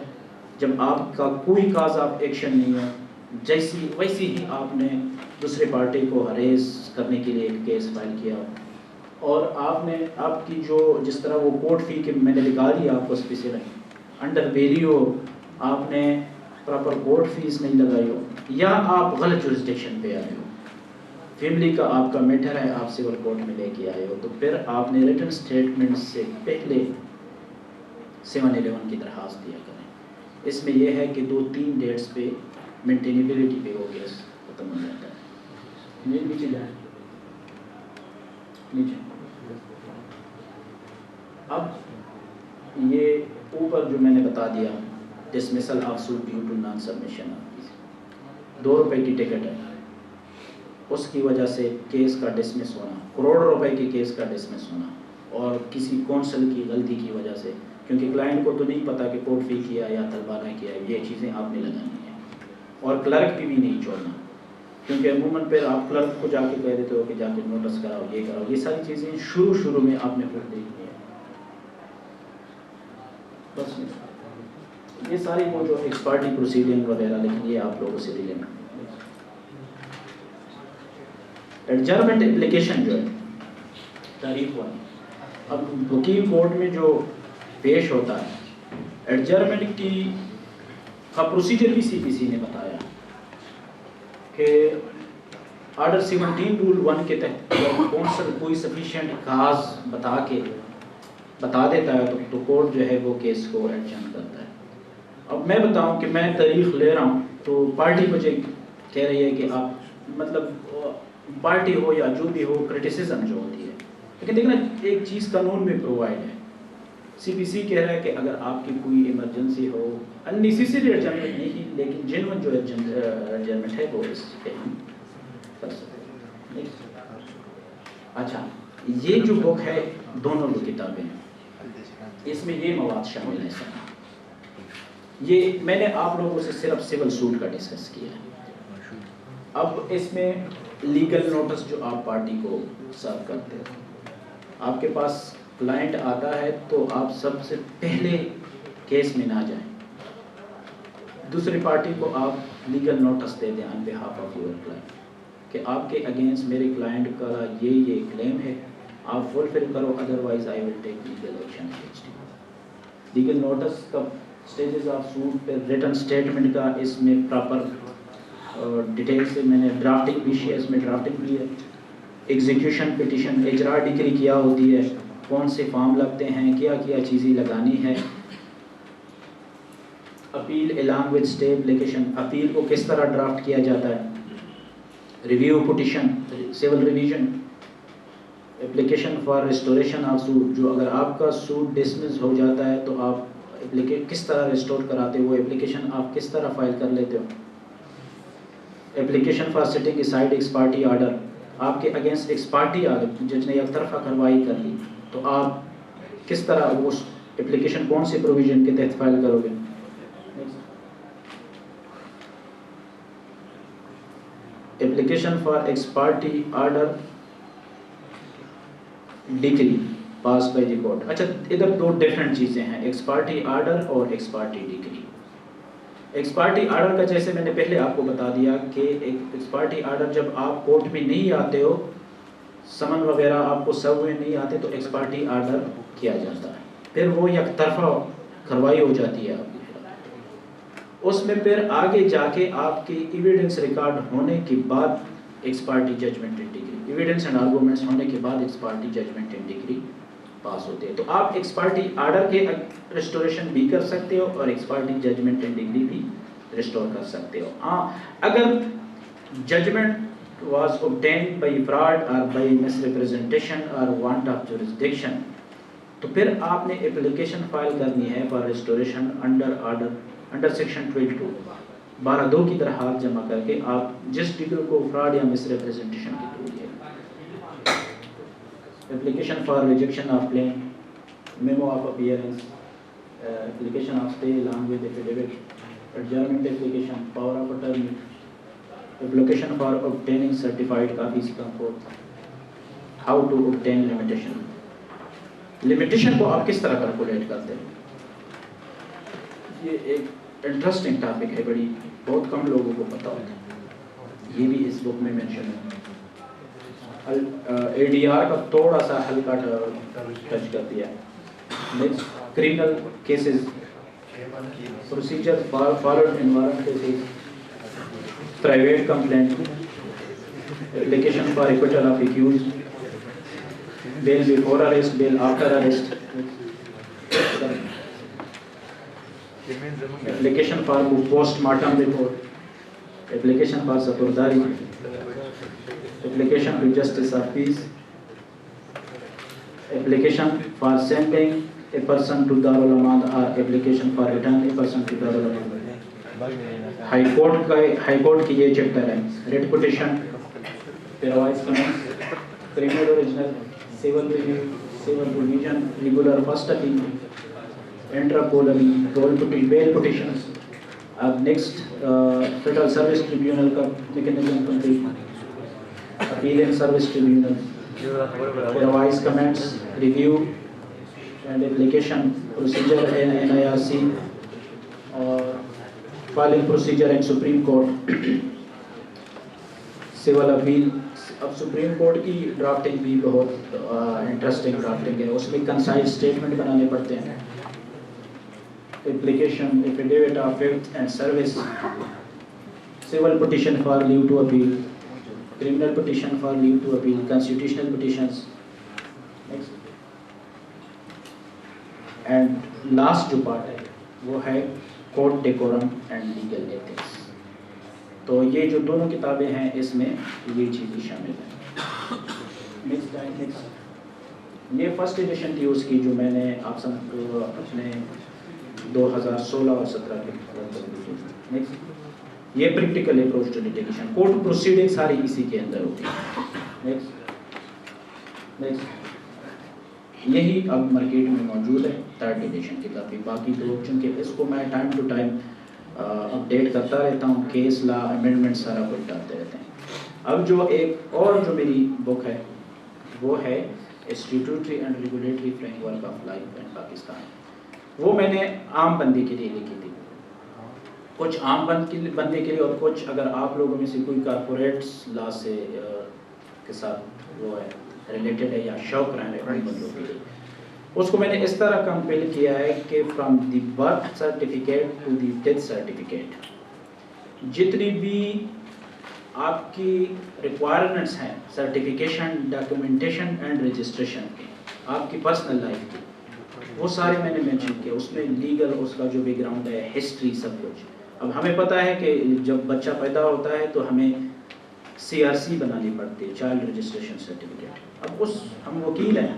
جب آپ کا کوئی کاز آف ایکشن نہیں ہے، جیسی ویسی ہی آپ نے دوسرے پارٹی کو ہریس کرنے کے لیے ایک کیس فائل کیا، اور آپ نے آپ کی جو جس طرح وہ کورٹ فی کے میں نے نکال دیا آپ کو اسپیسیفک انڈر ویری ہو، آپ نے پراپر کورٹ فیس نہیں لگائی ہو، یا آپ غلط جورسڈکشن پہ آئے ہو، فیملی کا آپ کا میٹر ہے، آپ سول کورٹ میں لے کے آئے ہو، تو پھر آپ نے ریٹن اسٹیٹمنٹ سے پہلے 711 کی درخواست دیا کریں. اس میں یہ ہے کہ 2-3 ڈیٹس پہ مینٹینیبلٹی پہ وہ کیس ختم ہو جاتا ہے. نیچے جائیں نیچے. اب یہ اوپر جو میں نے بتا دیا، dismissal of suit due to non submission, 2 روپے کی ٹکٹ ہے، اس کی وجہ سے کیس کا ڈسمس ہونا، کروڑ روپے کی کیس کا ڈسمس ہونا، اور کسی کونسل کی غلطی کی وجہ سے، کیونکہ کلائنٹ کو تو نہیں پتا کہ کورٹ فی کیا یا طلبانہ کیا، یہ چیزیں آپ نے لگانی ہیں. اور کلرک بھی نہیں چھوڑنا، کیونکہ عموماً پھر آپ کلرک کو جا کے کہہ دیتے ہو کہ جا کے نوٹس کراؤ، یہ کراؤ. یہ ساری چیزیں شروع میں آپ نے خود دیکھنی ہے. بس یہ ساری وہ جو ایکسپرٹی پروسیڈنگ وغیرہ، لیکن یہ آپ لوگوں سے ڈیلے میں. ایڈجرمنٹ اپلیکیشن جو ہے تاریخ والی، اب وکیل کورٹ میں جو پیش ہوتا ہے، ایڈجرمنٹ کی کا پروسیجر بھی سی پی سی نے بتایا کہ آرڈر 17 رول 1 کے تحت کونسل کوئی سفیشینٹ کاز بتا دیتا ہے تو کورٹ جو ہے وہ کیس کو ایڈجرن کرتا ہے. اب میں بتاؤں کہ میں تاریخ لے رہا ہوں تو پارٹی مجھے کہہ رہی ہے کہ آپ مطلب پارٹی ہو یا جو بھی ہو، کرٹیسزم جو ہوتی ہے، لیکن دیکھنا ایک چیز قانون میں پرووائڈ ہے. سی پی سی کہہ رہا ہے کہ اگر آپ کی کوئی ایمرجنسی ہو، اننیسیسری ایڈجرمنٹ نہیں لیکن جینوئن جو ایڈجرمنٹ ہے وہ اس پہ ہم کر سکتے ہیں. اچھا، یہ جو بک ہے دونوں دو کتابیں ہیں، اس میں یہ مواد شامل ہے. یہ میں نے آپ لوگوں سے صرف سول سوٹ کا ڈسکس کیا ہے. اب اس میں لیگل نوٹس جو آپ پارٹی کو سرو کرتے ہیں، آپ کے پاس کلائنٹ آتا ہے تو آپ سب سے پہلے کیس میں نہ جائیں، دوسری پارٹی کو آپ لیگل نوٹس دے دیں آن بہاف آف یور کلائنٹ کہ آپ کے اگینسٹ میرے کلائنٹ کا یہ کلیم ہے، آپ فلفل کرو، otherwise I will take legal action. Legal notice کا اسٹیجز آف سوٹ پہ ریٹن اسٹیٹمنٹ کا اس میں پراپر ڈیٹیل سے میں نے ڈرافٹنگ بھی اس میں ڈرافٹنگ بھی ہے. ایگزیکیوشن پٹیشن اجرا ڈگری کیا ہوتی ہے, کون سے فارم لگتے ہیں, کیا کیا چیزیں لگانی ہے. Appeal along with stay application, appeal کو کس طرح ڈرافٹ کیا جاتا ہے. Review petition civil revision. Application for restoration of suit, جو اگر آپ کا سوٹ ڈسمس ہو جاتا ہے تو آپ کس طرح ریسٹور کراتے ہو, اپلیکیشن آپ کس طرح فائل کر لیتے ہو. Application for setting aside ex parte order, آپ کے اگینسٹ ایکس پارٹی آ گئی, جج نے یک طرفہ کارروائی کر لی, تو آپ کس طرح اس اپلیکیشن کون سی پروویژن کے تحت فائل کرو گے. Application for x parte order degree pass by the court. اچھا ادھر دو ڈفرینٹ چیزیں ہیں, ایکس پارٹی آرڈر اور ex party degree. X parte order کا جیسے میں نے پہلے آپ کو بتا دیا کہ ایکس پارٹی آرڈر جب آپ کورٹ میں نہیں آتے ہو, سمن وغیرہ آپ کو سرو میں نہیں آتے, تو ایکس پارٹی آرڈر کیا جاتا ہے. پھر وہ یک طرفہ کارروائی ہو جاتی ہے آپ کی. اس میں پھر آگے جا کے آپ کی ایویڈنس ریکارڈ ہونے کے بعد ex parte judgment and decree, evidence and arguments ہونے کے بعد ex parte judgment and decree pass ہوتے ہیں. تو آپ ایکس پارٹی آرڈر کے ریسٹوریشن بھی کر سکتے ہو اور ex parte judgment and decree بھی ریسٹور کر سکتے ہو. ہاں اگر judgment was obtained by fraud or by misrepresentation or want of jurisdiction, تو پھر آپ نے اپلیکیشن فائل کرنی ہے فار ریسٹوریشن انڈر سیکشن 12(2) 12(2) کی طرح ہاتھ جمع کر کے آپ جس ڈگری کو فراڈ یا مس ریپرزنٹیشن کی تو ہے. Application for rejection of claim, memo of appearance, application of stay along with affidavit, adjournment application, power of attorney, application for obtaining certified copies from court, how to obtain limitation. Limitation کو آپ کس طرح calculate کرتے ہیں. یہ ایک interesting topic ہے, بڑی بہت کم لوگوں کو پتہ ہوتا ہے, یہ بھی اس بک میں مینشن ہے. اے ڈی آر کا تھوڑا سا ہلکا ٹچ کر دیا. Next criminal cases, procedure followed in warrant cases, private complaint, application for acquittal of accused, bail before arrest, bail after arrest, application for post mortem report, application for سپرداری, application to justice of peace, application for sending a person to دارالعماد اور application for return a person to دارالعماد. High court کی یہ chapter ہے. Writ petition, parawise comments, criminal original, civil review, civil provision, regular first appeal, انٹراپولری, bail petitions. اب next federal service tribunal کا mechanism complete, appeal and service tribunal, parawise comments, review and application procedure N I R C, اور filing procedure in supreme court, civil appeal. اب supreme court کی drafting بھی بہت interesting drafting ہے, اس میں concise statement بنانے پڑتے ہیں. Application affidavit of fact and service, civil petition for leave to appeal, criminal petition for leave to appeal, constitutional petitions. And last جو پارٹ ہے وہ ہے court decorum and legal ethics. تو یہ جو دونوں کتابیں ہیں اس میں یہ چیزیں شامل ہیں. یہ فرسٹ ایڈیشن تھی اس کی, جو میں نے آپ سب کو اپنے 2016 اور 17 کے. یہ practical approach to litigation, court proceeding ساری اسی کے اندر ہوتی ہے. یہی اب مارکیٹ میں موجود ہے تھرڈ ایڈیشن کتابیں. باقی تو چونکہ اس کو میں ٹائم ٹو ٹائم اپڈیٹ کرتا رہتا ہوں, کیس لا امینڈمنٹ سارا کچھ ڈالتے رہتے ہیں. اب جو ایک اور جو میری بک ہے وہ ہے statutory and regulatory framework of life in Pakistan. وہ میں نے عام بندے کے لیے لکھی تھی, کچھ عام بندے کے لیے اور کچھ اگر آپ لوگوں میں سے کوئی کارپوریٹس لا سے کے ساتھ وہ ہے ریلیٹڈ ہے یا شوق رہنے والے بندوں کے لیے. اس کو میں نے اس طرح کمپیل کیا ہے کہ from the birth certificate to the death certificate, جتنی بھی آپ کی ریکوائرمنٹس ہیں سرٹیفکیشن، ڈاکیومنٹیشن اینڈ رجسٹریشن کی، آپ کی پرسنل لائف کی، وہ سارے میں نے مینشن کیا. اس میں لیگل اس کا جو بیک گراؤنڈ ہے، ہسٹری، سب کچھ. اب ہمیں پتہ ہے کہ جب بچہ پیدا ہوتا ہے تو ہمیں CRC بنانی پڑتی ہے، چائلڈ رجسٹریشن سرٹیفکیٹ. اب ہم وکیل ہیں،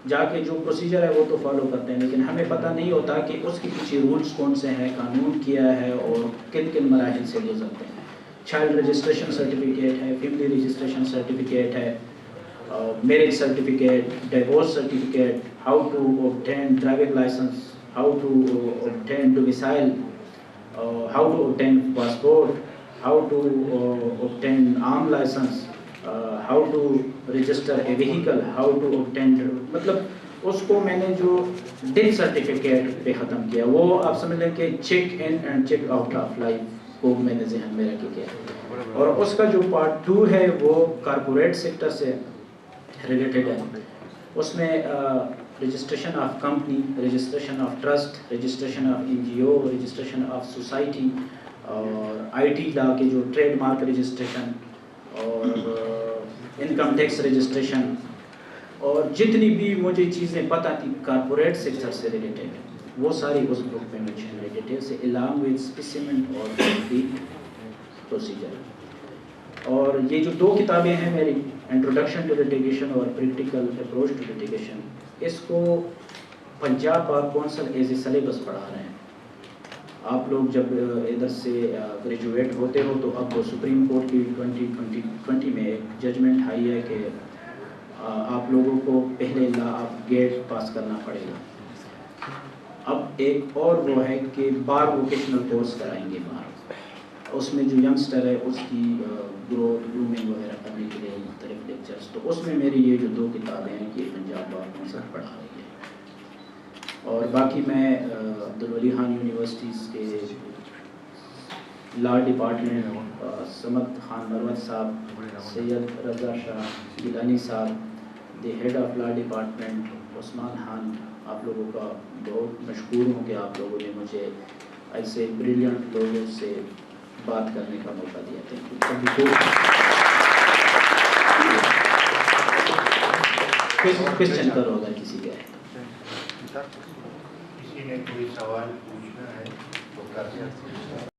جا کے جو پروسیجر ہے وہ تو فالو کرتے ہیں، لیکن ہمیں پتہ نہیں ہوتا کہ اس کے پیچھے رولز کون سے ہیں، قانون کیا ہے اور کن کن مراحل سے گزرتے ہیں. چائلڈ رجسٹریشن سرٹیفکیٹ ہے، فیملی رجسٹریشن سرٹیفکیٹ ہے، marriage certificate, divorce certificate, how to obtain driving licence, how to obtain domicile, how to obtain passport, how to obtain arm licence, how to register a vehicle, how to obtain، مطلب اس کو میں نے جو death certificate پہ ختم کیا، وہ آپ سمجھ لیں کہ check in and check out of life کو میں نے ذہن میں رکھ کیا. اور اس کا جو پارٹ 2 ہے وہ کارپوریٹ سیکٹر سے ریلیٹڈ ہے. اس میں registration of company, registration of trust, registration of NGO، registration of society, اور IT لا کے جو ٹریڈ مارک رجسٹریشن اور انکم ٹیکس رجسٹریشن، اور جتنی بھی مجھے چیزیں پتہ تھی کارپوریٹ سیکٹر سے ریلیٹڈ وہ ساری اس بک میں مینشن ہے ڈیٹیل سے، along with specimen اور complete پروسیجر. اور یہ جو 2 کتابیں ہیں میری، انٹروڈکشن ٹو لٹیگیشن اور پریکٹیکل اپروچ ٹو لٹیگیشن، اس کو Punjab bar council as a syllabus پڑھا رہے ہیں. آپ لوگ جب ادھر سے گریجویٹ ہوتے ہو تو اب سپریم کورٹ کی 2020 میں ایک ججمنٹ آئی ہے کہ آپ لوگوں کو پہلے لا آف گیٹ پاس کرنا پڑے گا. اب ایک اور وہ ہے کہ بار ووکیشنل کورس کرائیں گے باہر، اس میں جو ینگسٹر ہے اس کی گروتھ گرومنگ وغیرہ کرنے کے لیے مختلف لیکچرز. تو اس میں میری یہ جو 2 کتابیں ہیں یہ پنجاب بار کونسل پڑھا رہی ہے. اور باقی میں عبدالولی خان یونیورسٹیز کے لا ڈپارٹمنٹ، سمد خان مروت صاحب، سید رضا شاہ گیلانی صاحب، دی ہیڈ آف لا ڈپارٹمنٹ عثمان خان، آپ لوگوں کا بہت مشکور ہوں کہ آپ لوگوں نے مجھے ایسے بریلینٹ لوگوں سے بات کرنے کا موقع دیا. Thank you. کوشچن کرو اگر کسی کا ہے. کسی نے کوئی سوال پوچھنا ہے تو کر سکتے ہیں.